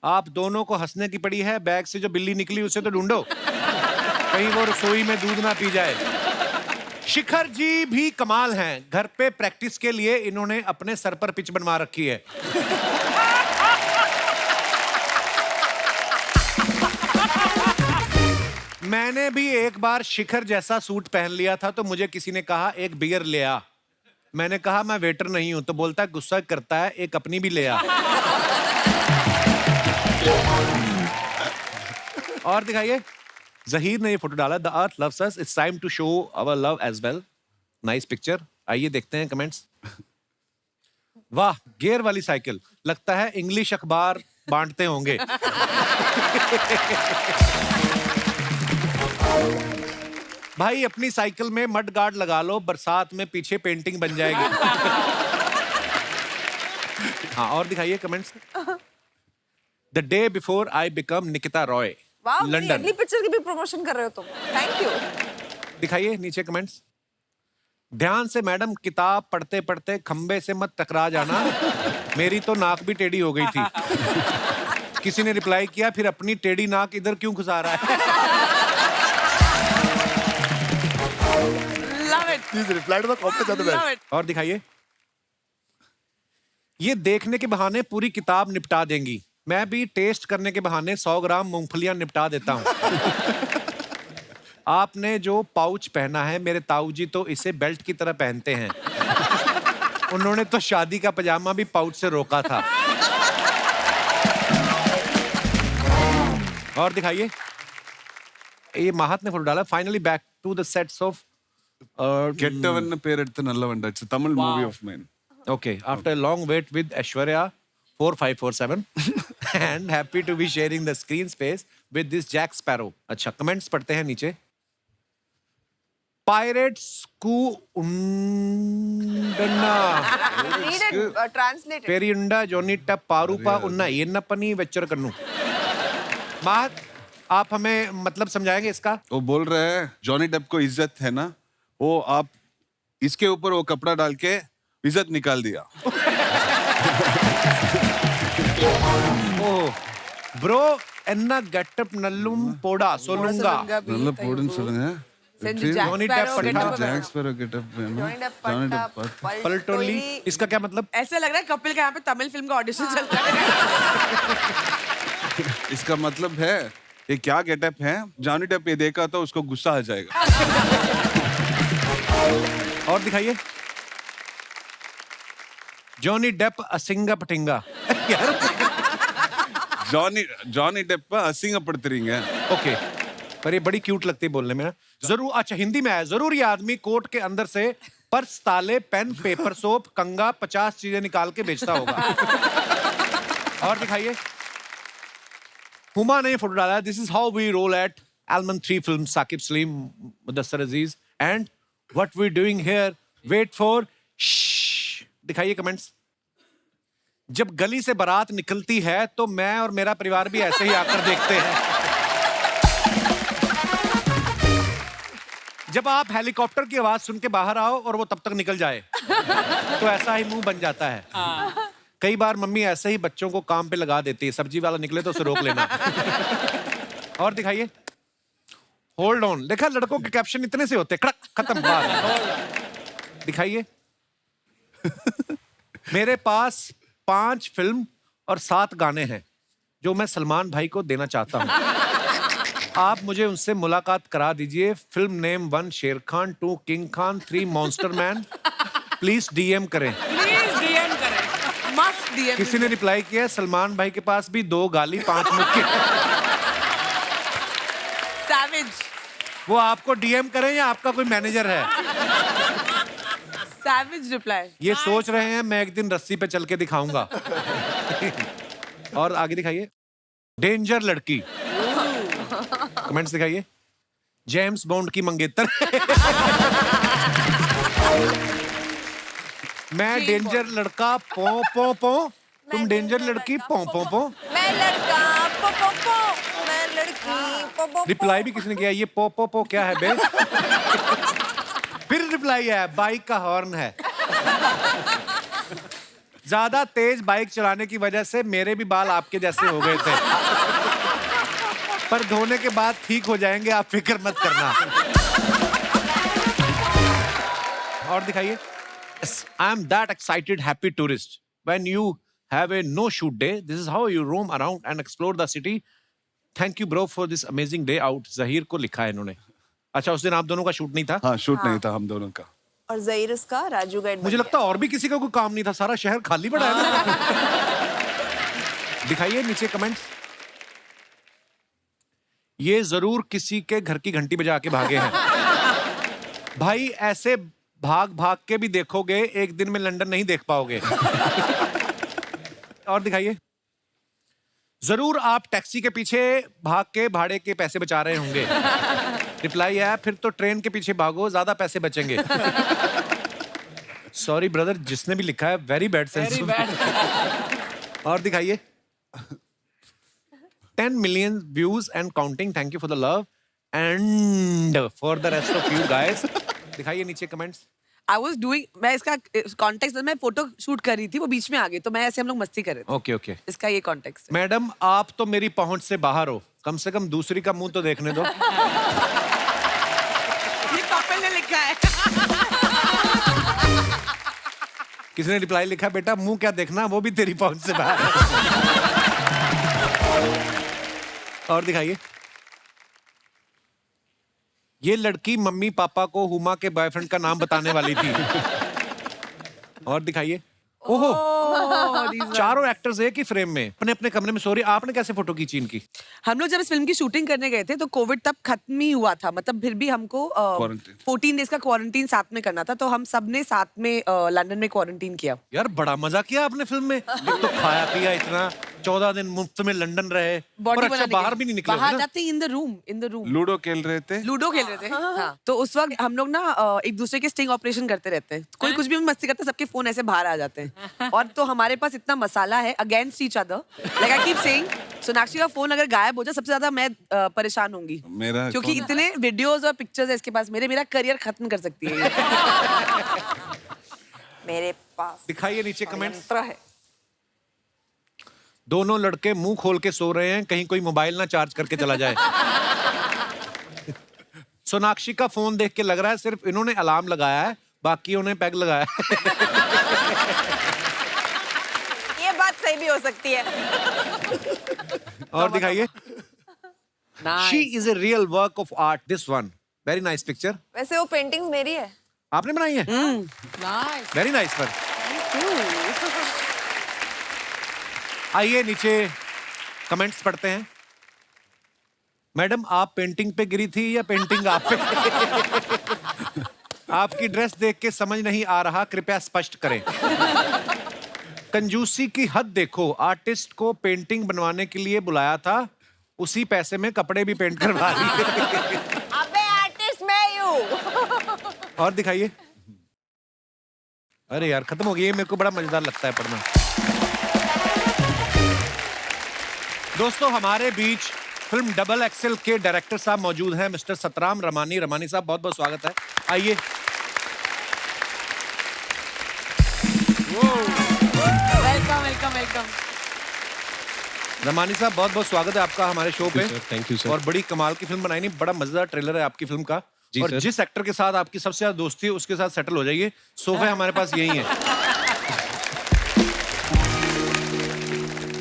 आप दोनों को हंसने की पड़ी है, बैग से जो बिल्ली निकली उसे तो ढूंढो, कहीं वो रसोई में दूध ना पी जाए। शिखर जी भी कमाल हैं, घर पे प्रैक्टिस के लिए इन्होंने अपने सर पर पिच बनवा रखी है। मैंने भी एक बार शिखर जैसा सूट पहन लिया था तो मुझे किसी ने कहा एक बियर ले आ। मैंने कहा मैं वेटर नहीं हूं, तो बोलता है गुस्सा करता है, एक अपनी भी ले आ। और दिखाइए, जहीर ने ये फोटो डाला, the earth loves us, it's time to show our love as well. Nice picture. आइए देखते हैं कमेंट्स। वाह, गियर वाली साइकिल, लगता है इंग्लिश अखबार बांटते होंगे। भाई अपनी साइकिल में मड गार्ड लगा लो, बरसात में पीछे पेंटिंग बन जाएगी। हाँ, और दिखाइए comments. The day before I become Nikita Roy, वाह, मेरी लंदन। अगली पिक्चर की भी प्रमोशन कर रहे हो तुम। Thank you. दिखाइए नीचे कमेंट्स। ध्यान से मैडम, किताब पढ़ते पढ़ते खंबे से मत टकरा जाना, मेरी तो नाक भी टेढ़ी हो गई थी। किसी ने रिप्लाई किया, फिर अपनी टेढ़ी नाक इधर क्यों घुसा रहा है? Love it. Please reply to the comments at the Love back. it. और दिखाइए, ये देखने के बहाने पूरी किताब निपटा देंगी, मैं भी टेस्ट करने के बहाने 100 ग्राम मूंगफलियां निपटा देता हूं। आपने जो पाउच पहना है, मेरे ताऊ जी तो इसे बेल्ट की तरह पहनते हैं। उन्होंने तो शादी का पजामा भी पाउच से रोका था। और दिखाइए, ये माहत ने फोटो डाला, finally back to the sets of கெட்டவன் பேர் எடுத்து நல்லவன்டா. It's a Tamil movie of mine. Okay, after a long wait with Aishwarya 4547 and happy to be sharing the screen space with this Jack Sparrow. अच्छा, comments पढ़ते हैं नीचे। Pirates ku undana Needed translated. पेरियुंडा जोनीटा पारूपा उन्ना येन्नपनी वेच्चर कन्नू। मात, आप हमें मतलब समझाएंगे इसका? वो बोल रहे हैं जॉनी डेप को इज्जत है ना, वो आप इसके ऊपर वो कपड़ा डाल के इज्जत निकाल दिया। ओह ब्रो, एन्ना गेटअप नल्लुम पोड़ा सोलुंगा। நல்ல போடுன்னு சொல்லுங்க. Jack Johnny Depp Sparrow पट्टा। getup में। जैक स्पैरो गेटअप में ना, Johnny Depp जॉनी पट्टा, डेप पलटोली, इसका क्या मतलब? ऐसे लग रहा है कपिल का यहाँ पे तमिल फिल्म का ऑडिशन चलता है। इसका मतलब है ये क्या गेटअप है, जॉनी डेप ये देखा तो उसको गुस्सा आ जाएगा। और दिखाइए, जॉनी डेप असिंगा पटिंगा। जॉनी डेप असिंगப்படுத்துறீங்க। ओके, पर ये बड़ी क्यूट लगती है बोलने में। जरूर, अच्छा हिंदी में आया, जरूर ये आदमी कोट के अंदर से पर्स, ताले, पेन, पेपर, सोप, कंगा 50 चीजें निकाल के बेचता होगा। और दिखाइए, हुमा ने फोटो डाला, this is how we roll at एलमन 3 film, Saqib Saleem, Mudassar Aziz and what we doing here, wait for. दिखाइए कमेंट्स। जब गली से बारात निकलती है तो मैं और मेरा परिवार भी ऐसे ही आकर देखते हैं। जब आप हेलीकॉप्टर की आवाज सुन के बाहर आओ और वो तब तक निकल जाए, तो ऐसा ही मुंह बन जाता है। कई बार मम्मी ऐसे ही बच्चों को काम पे लगा देती है, सब्जी वाला निकले तो उसे रोक लेना। और दिखाइए, होल्ड ऑन। देखा, लड़कों के कैप्शन इतने से होते हैं, कड़क, खत्म, बात। दिखाइए, मेरे पास 5 फिल्म और 7 गाने हैं जो मैं सलमान भाई को देना चाहता हूं। आप मुझे उनसे मुलाकात करा दीजिए। फिल्म नेम 1 शेर Khan, 2 king Khan, 3 monster man. Please DM करें। प्लीज डीएम करें, मस्त डीएम। किसी ने रिप्लाई किया, सलमान भाई के पास भी 2 गाली 5 मुक्के। सैवेज। वो आपको डीएम करें या आपका कोई मैनेजर है? Savage reply. ये सोच रहे हैं मैं एक दिन रस्सी पे चल के दिखाऊंगा। और आगे दिखाइए, डेंजर लड़की। कमेंट्स दिखाइए, जेम्स बॉन्ड की मंगेतर। मैं डेंजर लड़का पो पो पो, तुम डेंजर लड़की पो पो पो। मैं लड़का पो पो पो, मैं लड़की पो पो पो। रिप्लाई भी किसने किया, ये पो पो पो क्या है बे? फिर रिप्लाई है, बाइक का हॉर्न है। ज्यादा तेज बाइक चलाने की वजह से मेरे भी बाल आपके जैसे हो गए थे, पर धोने के बाद ठीक हो जाएंगे, आप फिक्र मत करना। और दिखाइए, I am that excited happy tourist when you have a know shoot day, this is how you roam around and explore the city. Thank you bro for this amazing day out. Zaheer को लिखा है इन्होंने। अच्छा, उस दिन आप दोनों का शूट नहीं था? हाँ, शूट नहीं था हम दोनों का। और जहीर इसका राजू गाइड मुझे लगता है और भी किसी का कोई काम नहीं था, सारा शहर खाली पड़ा है ना। दिखाइए नीचे कमेंट्स। ये जरूर किसी के घर की घंटी बजा के भागे हैं। भाई ऐसे भाग भाग के भी देखोगे एक दिन में लंदन नहीं देख पाओगे। और दिखाइए। जरूर आप टैक्सी के पीछे भाग के भाड़े के पैसे बचा रहे होंगे। रिप्लाई है फिर तो ट्रेन के पीछे भागो, ज्यादा पैसे बचेंगे। सॉरी ब्रदर, जिसने भी लिखा है वेरी बैड सेंस। और दिखाइए। 10 million views and counting. Thank you for the love and for the rest of you guys. दिखाइए नीचे कमेंट्स। I was doing, मैं इसका कॉन्टेक्स्ट मैं फोटो शूट कर रही थी, वो बीच में आ गई, तो मैं ऐसे हम लोग मस्ती कर रहे थे। Okay okay. इसका ये कॉन्टेक्स्ट है। मैडम आप तो मेरी पहुंच से बाहर हो, कम से कम दूसरी का मुंह तो देखने दो। ये कपिल ने लिखा है। किसने रिप्लाई लिखा, बेटा मुंह क्या देखना, वो भी तेरी पहुंच से बाहर। और दिखाइए। ये लड़की मम्मी पापा को हुमा के बॉयफ्रेंड का नाम बताने वाली थी। और दिखाइए। ओहो, चारों एक्टर्स एक ही फ्रेम में अपने अपने कमरे में सो रहे। आपने कैसे फोटो खींची इनकी? हम लोग जब इस फिल्म की शूटिंग करने गए थे तो कोविड तब खत्म ही हुआ था, मतलब फिर भी हमको 14 डेज का क्वारंटीन साथ में करना था, तो हम सब ने साथ में लंदन में क्वारंटीन किया। यार बड़ा मजा किया आपने फिल्म में। एक तो खाया पिया इतना, 14 दिन मुफ्त में लंदन रहे, और अच्छा बाहर भी नहीं निकले बाहर ना? जाते इन द रूम लूडो खेल रहे थे। लूडो खेल रहे थे। हाँ। तो उस वक्त हम लोग ना एक दूसरे के स्टिंग ऑपरेशन करते रहते हैं, कोई कुछ भी मस्ती करता है, सबके फोन ऐसे बाहर आ जाते हैं। और तो हमारे पास इतना मसाला है against each other, like I keep saying Sonakshi का फोन अगर गायब हो जाए सबसे ज्यादा मैं परेशान होंगी, मेरा क्योंकि इतने वीडियोस और पिक्चर्स है इसके पास, मेरा करियर खत्म कर सकती है ये। मेरे पास दिखाइए नीचे कमेंट्स। यंत्र है। दोनों लड़के मुंह खोल के सो रहे हैं, कहीं कोई मोबाइल ना चार्ज करके चला जाए। सोनाक्षी का फोन देख के लग रहा है सिर्फ इन्होंने अलार्म लगाया है, बाकियों ने पैग लगाया है। ये बात सही भी हो सकती है। और दिखाइए। She is a real work of art. This one, very nice picture. वैसे वो पेंटिंग्स मेरी है। आपने बनाई है? वेरी नाइस पर। आइए नीचे कमेंट्स पढ़ते हैं। मैडम आप पेंटिंग पे गिरी थी या पेंटिंग आप पे? आपकी ड्रेस देख के समझ नहीं आ रहा, कृपया स्पष्ट करें। कंजूसी की हद देखो, आर्टिस्ट को पेंटिंग बनवाने के लिए बुलाया था, उसी पैसे में कपड़े भी पेंट करवा ली। अबे आर्टिस्ट मैं ही हूँ। और दिखाइए। अरे यार खत्म हो गई, मेरे को बड़ा मजेदार लगता है पढ़ना। दोस्तों हमारे बीच फिल्म डबल एक्सेल के डायरेक्टर साहब मौजूद हैं, मिस्टर सतराम रमानी। रमानी साहब बहुत बहुत स्वागत है, आइए। Welcome welcome welcome. रमानी साहब बहुत बहुत स्वागत है आपका हमारे शो पे। Thank you sir. और बड़ी कमाल की फिल्म बनाई, नहीं बड़ा मजेदार ट्रेलर है आपकी फिल्म का। जी और सर। जिस एक्टर के साथ आपकी सबसे ज्यादा दोस्ती है उसके साथ सेटल हो जाइए, सोफे हमारे पास यही है।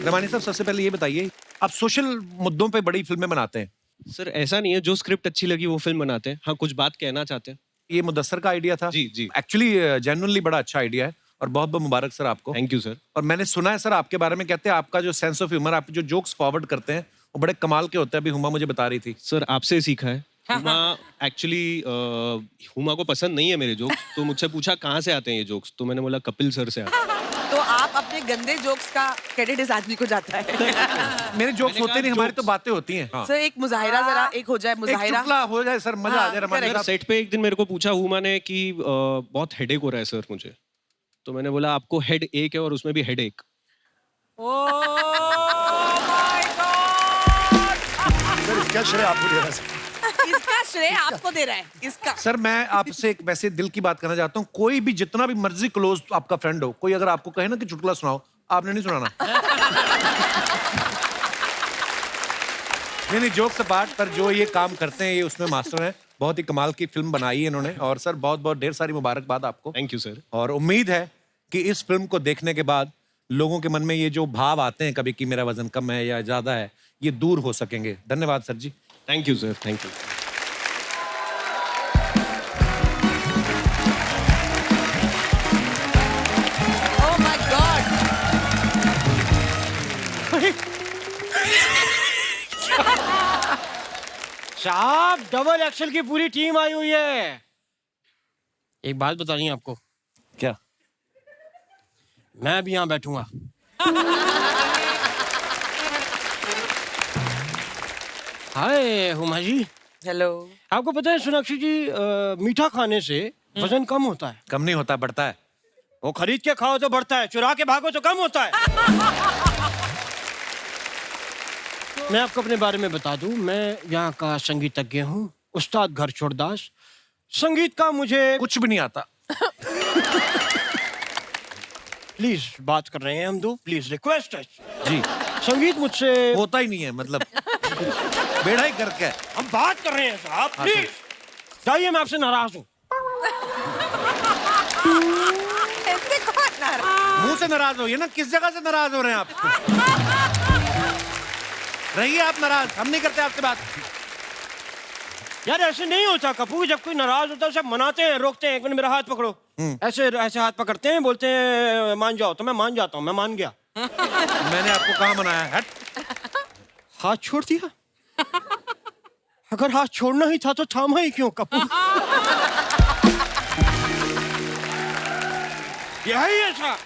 रमानी साहब सबसे पहले ये बताइए, आप सोशल मुद्दों पे बड़ी फिल्में बनाते हैं। सर ऐसा नहीं है, जो स्क्रिप्ट अच्छी लगी वो फिल्म बनाते हैं। हाँ कुछ बात कहना चाहते हैं। ये मुदस्सर का आइडिया था? जी जी। एक्चुअली जेन्युइनली बड़ा अच्छा आइडिया है और बहुत बहुत मुबारक सर आपको। Thank you sir. और मैंने सुना है सर आपके बारे में, कहते हैं आपका जो सेंस ऑफ ह्यूमर, आप जो जोक्स फॉरवर्ड करते हैं वो बड़े कमाल के होते हैं। अभी हुमा मुझे बता रही थी। सर आपसे सीखा है। हुमा एक्चुअली हुमा को पसंद नहीं है मेरे जोक्स, तो मुझसे पूछा कहाँ से आते हैं ये जोक्स, तो मैंने बोला कपिल सर से आते हैं। तो आप अपने गंदे जोक्स का क्रेडिट इस आदमी को जाता है। मेरे जोक्स होते नहीं, हमारी तो बातें होती हैं। सर एक मुजाहिरा जरा एक हो जाए, एक मुजाहिरा चुटला हो जाए सर, मजा आ जाए। रमानी सर साहब सेट पे एक दिन मेरे को पूछा हुमा ने कि बहुत हेडेक हो रहा है सर मुझे, तो मैंने बोला आपको हेड एक है और उसमें भी हेडेक। सर इसका श्रेय आपको दे रहा है। इसका श्रेय आपको दे रहा है इसका। सर मैं आपसे एक वैसे दिल की बात करना चाहता हूँ, कोई भी जितना भी मर्जी क्लोज आपका फ्रेंड हो, कोई अगर आपको कहे ना कि चुटकुला सुनाओ, आपने नहीं सुनाना। नहीं जोक्स अपार्ट, पर जो ये काम करते हैं ये उसमें मास्टर हैं। बहुत ही कमाल की फिल्म बनाई है इन्होंने, और सर बहुत बहुत ढेर सारी मुबारकबाद आपको। Thank you sir. और उम्मीद है कि इस फिल्म को देखने के बाद लोगों के मन में ये जो भाव आते हैं कभी कि मेरा वजन कम है या ज्यादा है, ये दूर हो सकेंगे। धन्यवाद sir ji. Thank you sir. Thank you. साहब डबल एक्सल की पूरी टीम आई हुई है। एक बात बतानी है आपको। क्या? मैं भी यहाँ बैठूंगा। हाय हुमा जी। हेलो। आपको पता है सोनाक्षी जी, मीठा खाने से वजन कम होता है। कम नहीं होता, बढ़ता है। वो खरीद के खाओ तो बढ़ता है, चुरा के भागो तो कम होता है। मैं आपको अपने बारे में बता दूं, मैं यहाँ का संगीतज्ञ हूँ, उस्ताद घर छोड़दास। संगीत का मुझे कुछ भी नहीं आता। प्लीज बात कर रहे हैं हम दो, प्लीज रिक्वेस्ट है जी। संगीत मुझसे होता ही नहीं है, मतलब बेड़ा ही करके है। हम बात कर रहे हैं साहब, प्लीज जाइए, मैं आपसे नाराज हूँ। ऐसे कौन नाराज? मुंह से नाराज हो, ये ना किस जगह से नाराज हो रहे हैं आप? रहिए आप नाराज, हम नहीं करते आपसे बात। यार ऐसे नहीं होता कपूर, जब कोई नाराज होता है सब मनाते हैं, रोकते हैं, एक मिनट मेरा हाथ पकड़ो, ऐसे ऐसे हाथ पकड़ते हैं, बोलते हैं मान जाओ, तो मैं मान जाता हूँ, मैं मान गया। मैंने आपको कहाँ मनाया? हट। हाथ छोड़ दिया। अगर हाथ छोड़ना ही था तो थामा ही क्यों कपूर? यही ऐसा।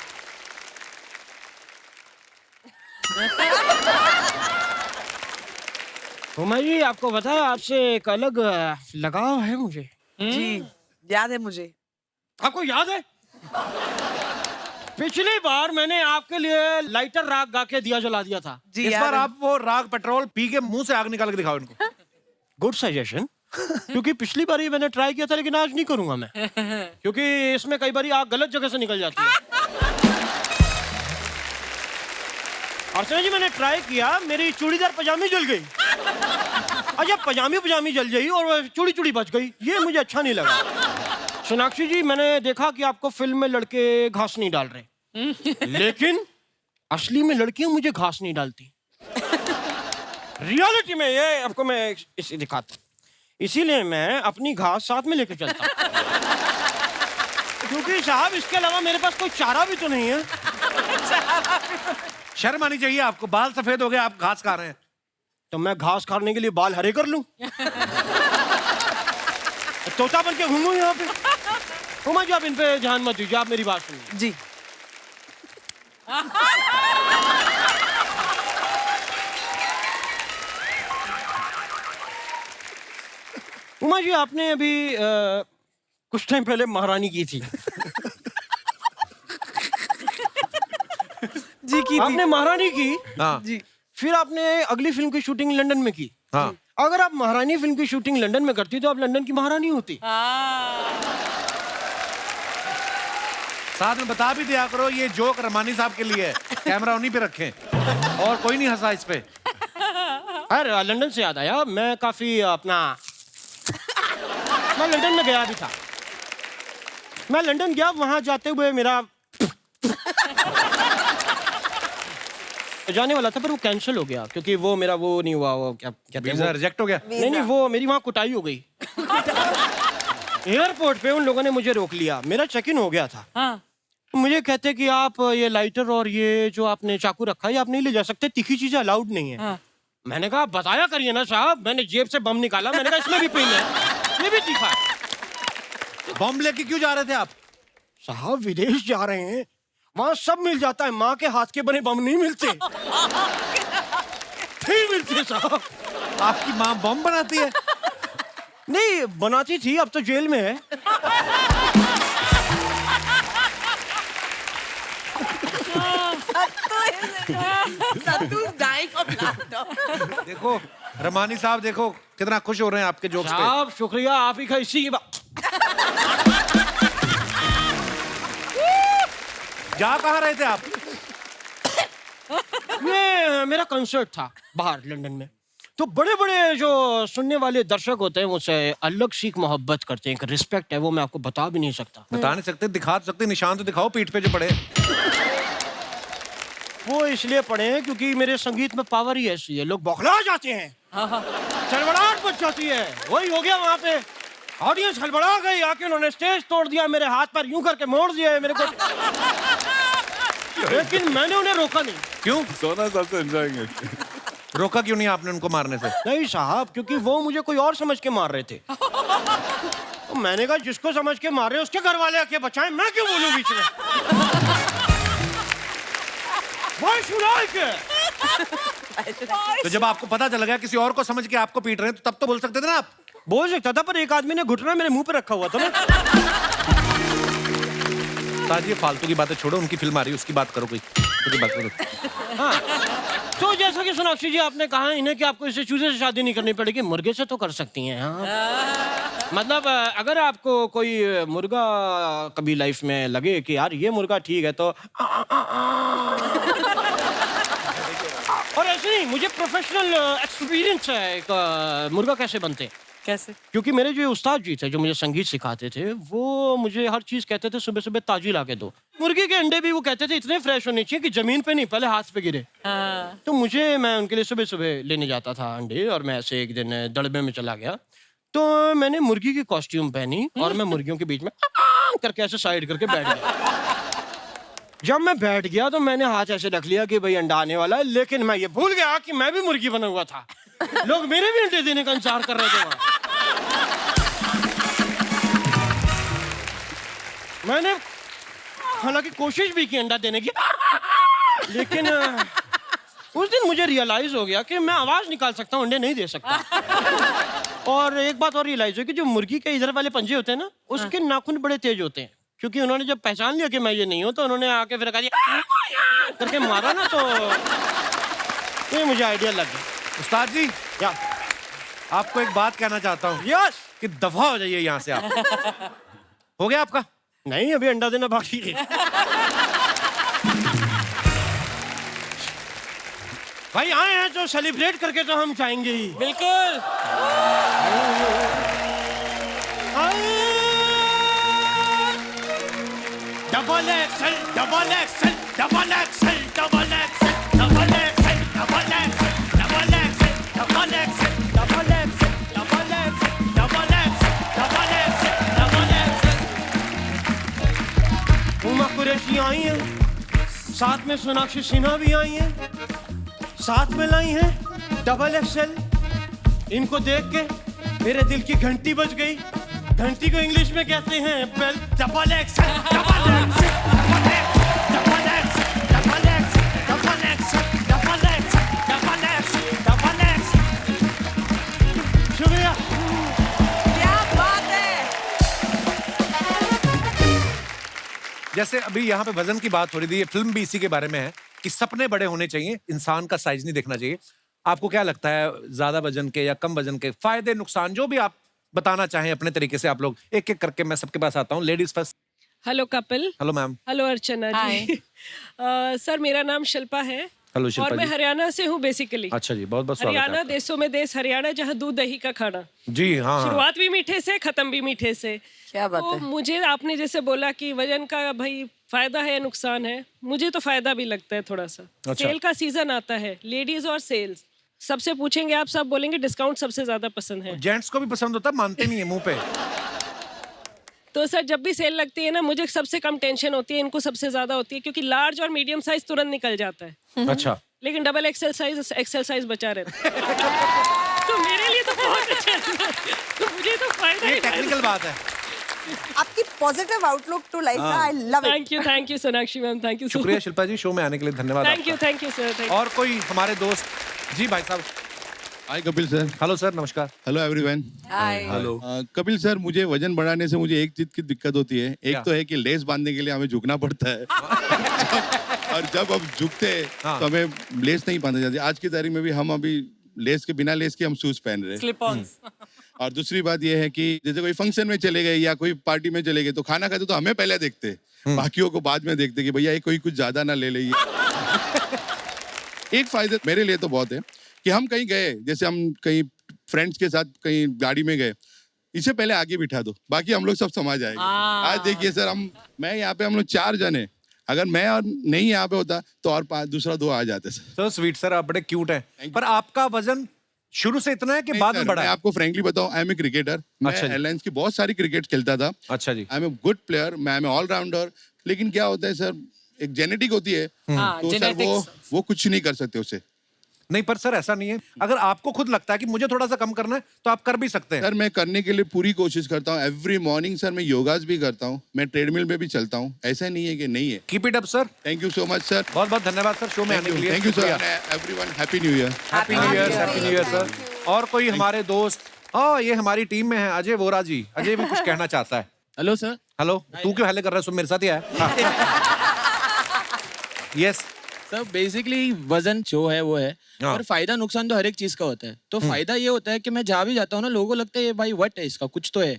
हुमा जी, आपको पता है आपसे एक अलग लगाव है मुझे। जी याद है मुझे। आपको याद है पिछली बार मैंने आपके लिए लाइटर राग गा के दिया जला दिया था। जी इस याद बार है। आप वो राग पेट्रोल पी के मुंह से आग निकाल के दिखाओ इनको। Good suggestion. क्योंकि पिछली बार ही मैंने ट्राई किया था, लेकिन आज नहीं करूंगा मैं, क्योंकि इसमें कई बार आग गलत जगह से निकल जाती है। अर्चना जी, मैंने ट्राई किया, मेरी चूड़ीदार पजामी जल गई। अच्छा, पजामी जल गई और चूड़ी चूड़ी बच गई, ये मुझे अच्छा नहीं लगा। सोनाक्षी जी, मैंने देखा कि आपको फिल्म में लड़के घास नहीं डाल रहे, लेकिन असली में लड़कियां मुझे घास नहीं डालती। रियलिटी में ये आपको मैं इसे दिखाता हूं, इसीलिए मैं अपनी घास साथ में लेकर चलता हूं। क्योंकि साहब इसके अलावा मेरे पास कोई चारा भी तो नहीं है। शर्म आनी चाहिए आपको, बाल सफेद हो गए, आप घास खा रहे हैं। तो मैं घास खाने के लिए बाल हरे कर लूं? तोता बन के घूमूं यहाँ पे? हुमा जी, आप इन पे ध्यान मत दीजिए, आप मेरी बात सुनिए। जी। उमा जी, आपने अभी कुछ टाइम पहले महारानी की थी। जी की आपने महारानी की। हाँ। जी। फिर आपने अगली फिल्म की शूटिंग लंदन में की। हाँ। अगर आप महारानी फिल्म की शूटिंग लंदन में करती तो आप लंदन की महारानी होती। साथ में बता भी दिया करो, ये जोक रमानी साहब के लिए है, कैमरा उन्हीं पे रखें, और कोई नहीं हंसा इस पे। अरे लंदन से याद आया, मैं काफी मैं लंदन में गया भी था। मैं लंदन गया, वहां जाते हुए मेरा जाने वाला था, पर वो कैंसिल हो गया, क्योंकि वो मेरा वो नहीं हुआ, वो क्या कहते हैं, वीजा रिजेक्ट हो गया। नहीं, वो मेरी वहां कुटाई हो गई। एयरपोर्ट पे उन लोगों ने मुझे रोक लिया, मेरा चेक इन हो गया था। हाँ। मुझे कहते कि आप ये लाइटर और ये जो आपने चाकू रखा है, आप नहीं ले जा सकते, तीखी चीजें अलाउड नहीं है। हाँ। मैंने कहा बताया करिए ना साहब। मैंने जेब से बम निकाला, मैंने कहा इसमें भी पिन है, ये भी तीखा है। बम लेके क्यों जा रहे थे आप? साहब विदेश जा रहे हैं, वहां सब मिल जाता है, माँ के हाथ के बने बम नहीं मिलते। नहीं मिलते साहब। आपकी माँ बम बनाती है? नहीं बनाती थी, अब तो जेल में है। देखो रमानी साहब, देखो कितना खुश हो रहे हैं आपके जोक्स पे। साहब शुक्रिया, आप ही का इसी की बात। जा कहाँ रहे थे आप? ये मेरा कंसर्ट था बाहर लंदन में, तो बड़े बड़े जो सुनने वाले दर्शक होते हैं मुझसे अलग सी मोहब्बत करते हैं, एक रिस्पेक्ट है, वो मैं आपको बता भी नहीं सकता। बता नहीं सकते, दिखा सकते, निशान तो दिखाओ पीठ पे जो पड़े। वो इसलिए पढ़े हैं क्योंकि मेरे संगीत में पावर ही ऐसी है, लोग बौखला जाते हैं, चड़बड़ाहट मच जाती है। वही हो गया वहां पे, ऑडियंस हड़बड़ा गई, आके उन्होंने स्टेज तोड़ दिया, मेरे हाथ पर यूं करके मोड़ दिया है मेरे को। लेकिन मैंने उन्हें रोका नहीं। क्यों? सोना सबसे एंजॉयिंग है। रोका क्यों नहीं आपने उनको मारने से? नहीं साहब, क्योंकि वो मुझे कोई और समझ के मार रहे थे। तो मैंने कहा जिसको समझ के मार रहे हैं उसके घर वाले आके बचाएं, मैं क्यों बोलूं बीच में? Why should I care? तो जब आपको पता चल गया किसी और को समझ के आपको पीट रहे हैं, तो तब तो बोल सकते थे ना आप। बोल सकता था, पर एक आदमी ने घुटना मेरे मुंह पे रखा हुआ था ना। ताज, ये फालतू की बातें छोड़ो, उनकी फिल्म आ रही है उसकी बात करो, कोई उसकी बात करो। हाँ, तो जैसा कि सोनाक्षी जी आपने कहा इन्हें कि आपको इससे चूजे से शादी नहीं करनी पड़ेगी, मुर्गे से तो कर सकती हैं। हाँ, मतलब अगर आपको कोई मुर्गा कभी लाइफ में लगे कि यार ये मुर्गा ठीक है, तो और ऐसे नहीं, मुझे प्रोफेशनल एक्सपीरियंस है एक मुर्गा कैसे बनते हैं। कैसे? क्योंकि मेरे जो उस्ताद जी थे जो मुझे संगीत सिखाते थे, वो मुझे हर चीज कहते थे सुबह सुबह ताजी ला के दो। मुर्गी के अंडे भी वो कहते थे इतने फ्रेश होने चाहिए कि जमीन पे नहीं, पहले हाथ पे गिरे। तो मैं उनके लिए सुबह सुबह लेने जाता था अंडे, और मैं ऐसे एक दिन दड़बे में चला गया, तो मैंने मुर्गी की कॉस्ट्यूम पहनी और मैं मुर्गियों के बीच में करके ऐसे साइड करके बैठ गया। जब मैं बैठ गया तो मैंने हाथ ऐसे रख लिया कि भाई अंडा आने वाला है, लेकिन मैं ये भूल गया कि मैं भी मुर्गी बना हुआ था। लोग मेरे भी अंडे देने का इंतजार कर रहे थे वहां। मैंने हालांकि कोशिश भी की अंडा देने की, लेकिन उस दिन मुझे रियलाइज हो गया कि मैं आवाज निकाल सकता हूँ, अंडे नहीं दे सकता। और एक बात और रियलाइज हुई कि जो मुर्गी के इधर वाले पंजे होते हैं ना, उसके नाखून बड़े तेज होते हैं, क्योंकि उन्होंने जब पहचान लिया कि मैं ये नहीं हूं, तो उन्होंने आके फिर कहा करके मारा ना, तो ये मुझे आइडिया लग गया। उस्ताद जी, क्या आपको एक बात कहना चाहता हूँ। यस, कि दफा हो जाइए यहाँ से आप। हो गया आपका? नहीं, अभी अंडा देना बाकी है। भाई आए हैं तो सेलिब्रेट करके तो हम जाएंगे ही। बिल्कुल। Double XL, double XL, double XL, double XL, double XL, double XL, double XL, double XL, double XL, double XL, double XL, double XL, double XL. Huma Qureshi आई हैं, साथ में सोनाक्षी सिन्हा भी आई हैं, साथ में लाई हैं डबल एक्सेल। इनको देख के मेरे दिल की घंटी बज गई। घंटी को इंग्लिश में कहते हैं bell. Double XL, double XL, double XL, double XL, double XL, double XL, double XL, double XL, double XL. शुक्रिया। क्या बात है। जैसे अभी यहाँ पे वजन की बात हो रही थी, ये फिल्म भी इसी के बारे में है कि सपने बड़े होने चाहिए, इंसान का साइज नहीं देखना चाहिए। आपको क्या लगता है, ज्यादा वजन के या कम वजन के फायदे नुकसान जो भी आप बताना चाहें अपने तरीके से, आप लोग एक एक करके, मैं सबके पास आता हूँ। Ladies first. Hello Kapil. Hello ma'am. Hello Archana ji. Sir मेरा नाम शिल्पा है। हेलो शिल्पा और मैं जी। हरियाणा से हूँ बेसिकली। अच्छा जी, बहुत बहुत स्वागत है हरियाणा आपका। देशों में देश हरियाणा, जहाँ दूध दही का खाना। जी हाँ। शुरुआत भी मीठे से, खत्म भी मीठे से। क्या बात तो है। मुझे आपने जैसे बोला कि वजन का भाई फायदा है नुकसान है, मुझे तो फायदा भी लगता है थोड़ा सा। अच्छा। सेल का सीजन आता है, लेडीज और सेल्स, सबसे पूछेंगे आप सब बोलेंगे डिस्काउंट सबसे ज्यादा पसंद है। जेंट्स को भी पसंद होता है, मानते नहीं है मुंह पे। तो सर जब भी सेल लगती है ना, मुझे सबसे कम टेंशन होती है, इनको सबसे ज्यादा होती है, क्योंकि लार्ज और मीडियम साइज तुरंत निकल जाता है। अच्छा। लेकिन डबल एक्सेल साइज बचा रहता है। तो मेरे लिए तो बहुत अच्छा है। तो मुझे तो फायदा ये ही टेक्निकल बात है। आपकी पॉजिटिव आउटलुक टू लाइफ है, I love it. Thank you Sonakshi ma'am, thank you. शुक्रिया शिल्पा जी, शो में आने के लिए धन्यवाद थैंक यू आपका। सर। और कोई हमारे दोस्त? जी भाई साहब। Hi Kapil sir. Hello sir, नमस्कार। Hello everyone. Hi. Hello. Kapil sir, मुझे वजन बढ़ाने से मुझे एक चीज की दिक्कत होती है। एक क्या? तो है कि लेस बांधने के लिए हमें झुकना पड़ता है। और जब अब झुकते हैं तो हमें लेस नहीं बांधा जाती। आज की तारीख में भी हम अभी लेस के, बिना लेस के हम शूज पहन रहे हैं। Slip on. और दूसरी बात यह है कि जैसे कोई फंक्शन में चले गए या कोई पार्टी में चले गए, तो खाना खाते तो हमें पहले देखते, बाकियों को बाद में देखते कि भैया ये कोई कुछ ज्यादा ना ले ले। एक फायदा मेरे लिए तो बहुत है कि हम कहीं गए, जैसे हम कहीं फ्रेंड्स के साथ कहीं गाड़ी में गए, इसे पहले आगे बिठा दो, बाकी हम लोग सब समझ आएंगे। आज देखिए सर, मैं यहाँ पे हम लोग 4 जने, अगर मैं और नहीं यहाँ पे होता तो और दूसरा 2 आ जाते सर। सो स्वीट सर, आप बड़े क्यूट हैं। पर आपका वजन शुरू से इतना है कि बाद में बढ़ा? मैं आपको फ्रेंकली बताऊं, आई एम ए क्रिकेटर। मैं अच्छा जी। एयरलाइंस की बहुत सारी क्रिकेट खेलता था। अच्छा जी। I am a good player, मैं एम ए ऑलराउंडर। लेकिन क्या होता है सर, एक जेनेटिक होती है, तो सर वो कुछ नहीं कर सकते उसे। नहीं पर सर ऐसा नहीं है, अगर आपको खुद लगता है कि मुझे थोड़ा सा कम करना है तो आप कर भी सकते हैं। सर मैं करने के लिए पूरी कोशिश करता हूँ। एवरी मॉर्निंग सर मैं योगास भी करता हूँ, मैं ट्रेडमिल पे भी चलता हूँ, ऐसा नहीं है कि नहीं है। Keep it up sir. Thank you so much sir. बहुत बहुत धन्यवाद सर शो में आने के लिए। Thank you sir everyone, happy new year. Happy new year, happy new year sir. और कोई हमारे दोस्त, ये हमारी टीम में है अजय वोरा जी। अजय भी कुछ कहना चाहता है। Hello sir. हेलो, तू क्यों हेले कर रहा है? सुन मेरे साथ ही आया। यस सर बेसिकली वजन जो है वो है, हाँ। और फायदा नुकसान तो हर एक चीज का होता है। तो फायदा ये होता है कि मैं जहाँ भी जाता हूँ ना, लोगों को लगता है ये भाई वट है, इसका कुछ तो है।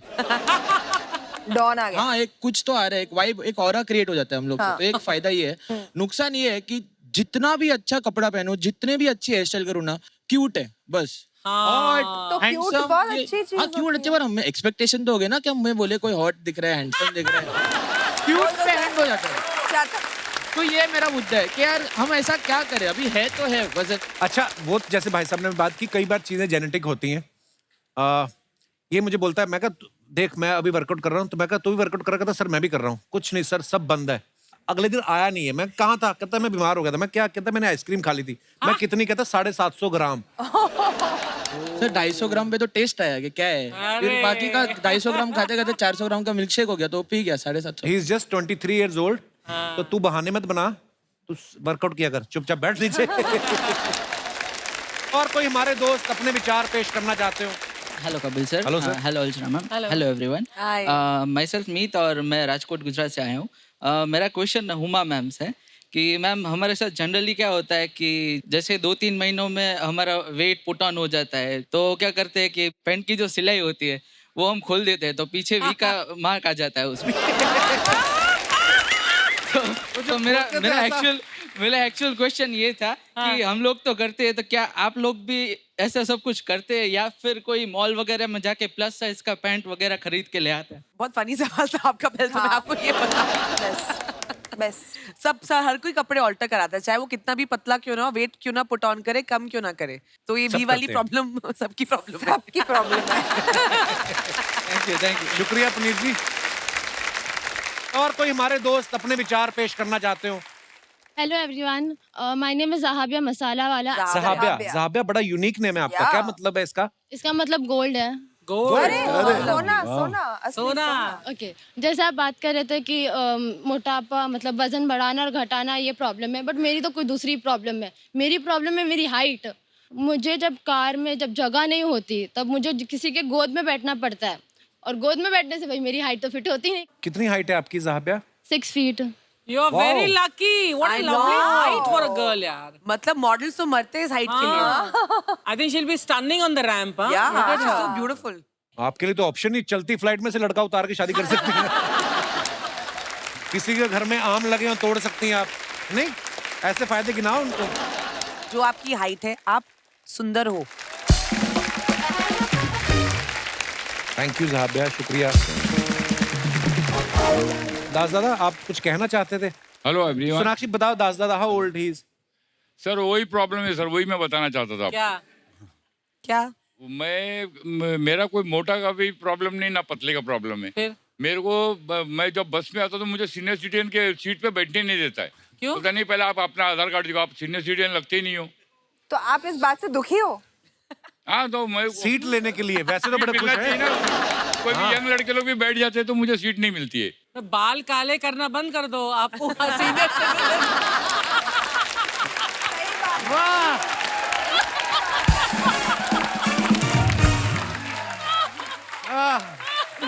डॉन आ गया। हाँ, एक कुछ तो आ रहा है, एक वाइब, एक ऑरा क्रिएट हो जाता है हम लोग हाँ। को। तो एक फायदा ये है। नुकसान ये है कि जितना भी अच्छा कपड़ा पहनो, जितने भी अच्छी हेयर स्टाइल करूँ ना, क्यूट है बस। तो क्यूट बहुत अच्छी चीज हाँ क्यूट अच्छे, पर हमें एक्सपेक्टेशन तो हो गया ना कि हमें बोले कोई हॉट दिख रहा है, हैंडसम दिख रहा है, क्यूट पे हैंड हो जाता है। तो ये मेरा मुद्दा है कि यार हम ऐसा क्या करें, अभी है तो है वजन। अच्छा, वो जैसे भाई साहब ने बात की, कई बार चीजें जेनेटिक होती हैं। ये मुझे बोलता है, मैं कहा देख मैं अभी वर्कआउट कर रहा हूँ, तो मैं कहा तू भी वर्कआउट कर रहा था? सर मैं भी कर रहा हूँ। कुछ नहीं सर, सब बंद है। अगले दिन आया नहीं है। मैं कहाँ था? कहता मैं बीमार हो गया था। मैं क्या? कहता मैंने आइसक्रीम खा ली थी। मैं कितनी? कहता 750 ग्राम। सर 250 ग्राम पे तो टेस्ट आया कि क्या है, फिर बाकी का 250 ग्राम खाते खाते 400 ग्राम का मिल्क शेक हो गया, तो पी गया 750। He is just 23 years old। तो तू बहाने मत बना, तू वर्कआउट किया कर, चुपचाप बैठ नीचे। और कोई हमारे दोस्त अपने विचार पेश करना चाहते हो? Hello Kapil sir. Hello sir. Hello Archana ma'am. Hello. Hello everyone. Hi. Myself Meet और मैं राजकोट गुजरात से आया हूँ। मेरा क्वेश्चन हुमा मैम से है कि मैम हमारे साथ जनरली क्या होता है कि जैसे 2-3 महीनों में हमारा वेट पुट ऑन हो जाता है, तो क्या करते हैं कि पैंट की जो सिलाई होती है वो हम खोल देते हैं, तो पीछे वी का मार्क आ जाता है उसमें। तो मेरा एक्चुअल क्वेश्चन ये था कि हम लोग तो करते हैं, तो क्या आप लोग भी ऐसा सब कुछ करते हैं, या फिर कोई मॉल वगैरह में जाके प्लस साइज का पैंट वगैरह खरीद के ले आते हैं? बहुत फनी सवाल था आपका। पहले तो मैं आपको ये बता, बस सब हर कोई कपड़े ऑल्टर कराता है, चाहे वो कितना भी पतला क्यों ना हो, वेट क्यों ना पुट ऑन करे, कम क्यों ना करे। तो ये वी वाली प्रॉब्लम सबकी प्रॉब्लम है। सबकी प्रॉब्लम है। Thank you. शुक्रिया पुनीत जी। और कोई हमारे दोस्त अपने विचार पेश करना चाहते हो? Hello everyone, my name is Zahabiya Masalawala. Zahabiya. ज़हाबिया बड़ा यूनिक नेम है आपका। क्या मतलब है इसका? इसका मतलब गोल्ड है। अरे सोना सोना असली सोना। ओके, जैसे आप बात कर रहे थे कि मोटापा मतलब वजन बढ़ाना और घटाना ये प्रॉब्लम है, बट मेरी तो कोई दूसरी प्रॉब्लम है। मेरी प्रॉब्लम है मेरी हाइट। मुझे जब कार में जब जगह नहीं होती, तब मुझे किसी के गोद में बैठना पड़ता है, और गोद में बैठने से भाई मेरी हाइट तो फिट होती नहीं। कितनी हाइट है आपकी ज़हाबिया? 6 feet। You are very lucky. What a I lovely know. height for a girl, यार. मतलब मॉडल्स तो मरते हैं इस हाइट के लिए। I think she'll be stunning on the ramp, huh? Yeah, Look at she's her. so beautiful. आपके लिए तो ऑप्शन ही, चलती फ्लाइट में से लड़का उतार के शादी कर सकती हैं। किसी के घर में आम लगे हो तोड़ सकती हैं आप। नहीं, ऐसे फायदे गिनाओ उनको। जो आपकी हाइट है, आप सुंदर हो। थैंक यू ज़हाबिया, शुक्रिया। दास दादा, आप कुछ कहना चाहते थे? Hello everyone. सोनाक्षी बताओ दास दादा, how old he is? Sir वही प्रॉब्लम है सर, वही मैं बताना चाहता था। क्या? मेरा कोई मोटा का भी प्रॉब्लम नहीं, ना पतले का प्रॉब्लम है। फिर? मेरे को मैं जब बस में आता तो मुझे सीनियर सिटीजन के सीट पे बैठने नहीं देता है। क्यों? बोलता नहीं, पहले आप अपना आधार कार्ड दिखाओ, आप सीनियर सिटीजन लगते ही नहीं हो। तो आप इस बात से दुखी हो? हाँ, तो मैं सीट लेने के लिए वैसे तो बड़े खुश हैं। कोई भी यंग लड़के लोग भी बैठ जाते हैं तो मुझे सीट नहीं मिलती है। तो बाल काले करना बंद कर दो, आपको सीनियर सिटीजन। वाह,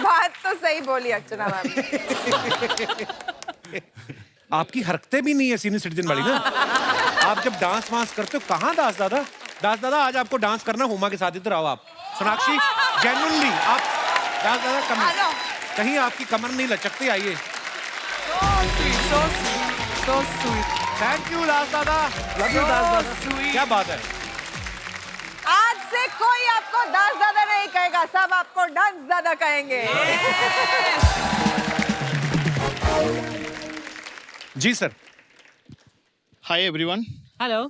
बात तो सही बोली अर्चना मैम। आपकी हरकतें भी नहीं है सीनियर सिटीजन वाली ना। आप जब डांस वांस करते हो, कहाँ दास दादा? दास दादा आज आपको डांस करना, हुमा के साथ इधर आओ आप। सोनाक्षी, जेन्युइनली आप दास दादा कहीं आपकी कमर नहीं लचकती, आइए। So sweet. थैंक यू दास दादा, लव यू दास दादा। क्या बात है। आज से कोई आपको दास दादा नहीं कहेगा, सब आपको डांस दादा कहेंगे। जी सर। Hi everyone. हेलो।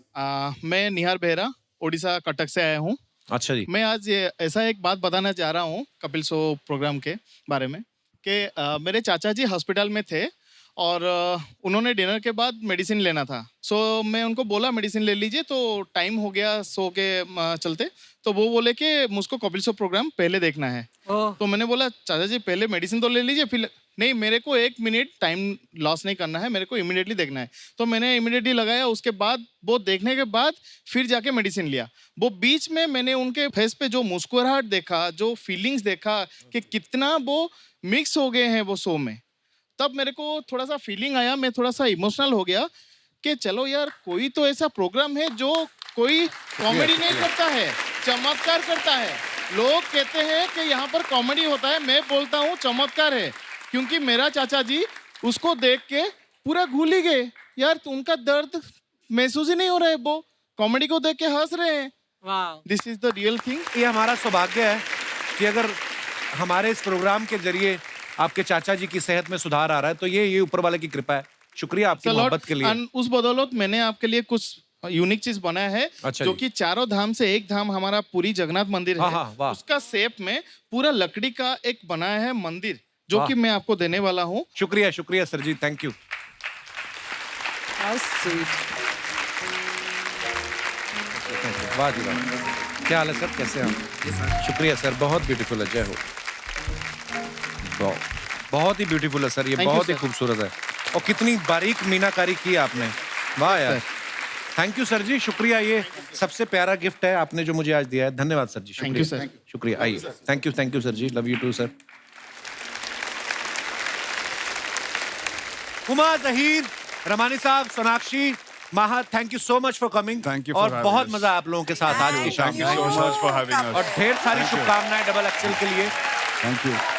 मैं निहार बेहरा, ओडिशा कटक से आया हूँ। अच्छा जी। मैं आज ऐसा एक बात बताना चाह रहा हूँ कपिल शो प्रोग्राम के बारे में कि मेरे चाचा जी हॉस्पिटल में थे और उन्होंने डिनर के बाद मेडिसिन लेना था। सो मैं उनको बोला मेडिसिन ले लीजिए, तो टाइम हो गया सो के चलते। तो वो बोले कि मुझको कपिल शो प्रोग्राम पहले देखना है। तो मैंने बोला चाचा जी पहले मेडिसिन तो ले लीजिए, फिर नहीं, मेरे को 1 मिनट टाइम लॉस नहीं करना है, मेरे को इमीडिएटली देखना है। तो मैंने इमीडिएटली लगाया, उसके बाद वो देखने के बाद फिर जाके मेडिसिन लिया। वो बीच में मैंने उनके फेस पे जो मुस्कुराहट देखा, जो फीलिंग्स देखा कि कितना वो मिक्स हो गए हैं वो शो में, तब मेरे को थोड़ा सा फीलिंग आया, मैं थोड़ा सा इमोशनल हो गया कि चलो यार, कोई तो ऐसा प्रोग्राम है जो कोई कॉमेडी नहीं करता है, चमत्कार करता है। लोग कहते हैं कि यहाँ पर कॉमेडी होता है, मैं बोलता हूँ चमत्कार है, क्योंकि मेरा चाचा जी उसको देख के पूरा भूल ही गए यार, उनका दर्द महसूस ही नहीं हो रहा है, वो कॉमेडी को देख के हंस रहे हैं। This is the real thing. ये हमारा सौभाग्य है कि अगर हमारे इस प्रोग्राम के जरिए आपके चाचा जी की सेहत में सुधार आ रहा है, तो ये ऊपर वाले की कृपा है। शुक्रिया आपकी मोहब्बत के लिए। उस बदौलत मैंने आपके लिए कुछ यूनिक चीज बनाया है। अच्छा जो जी। कि चारों धाम से एक धाम हमारा पूरी जगन्नाथ मंदिर है। हाँ, वाह। उसका शेप में पूरा लकड़ी का एक बनाया है मंदिर, जो वाह। कि मैं आपको देने वाला हूँ। शुक्रिया शुक्रिया सर जी, थैंक यू। वाह जी वाह, क्या हाल है सर, कैसे हैं आप? शुक्रिया सर, बहुत ब्यूटीफुल है, जय हो। बहुत ही ब्यूटीफुल है सर, ये Thank you, बहुत ही sir. खूबसूरत है, और कितनी बारीक मीनाकारी की है आपने, वाह यार। थैंक यू सर जी, शुक्रिया। ये सबसे प्यारा गिफ्ट है आपने जो मुझे आज दिया है, धन्यवाद सर जी। Thank you, शुक्रिया sir. शुक्रिया, आइए। Thank you sir ji, love you too sir. Huma, Zaheer, Ramani साहब, Sonakshi, Maha, thank you so much for coming. Thank you for और having बहुत us. मजा आप लोगों के साथ आज की शाम Thank you so much for having us. और ढेर सारी Thank you. शुभकामनाएं डबल एक्सेल के लिए। Thank you.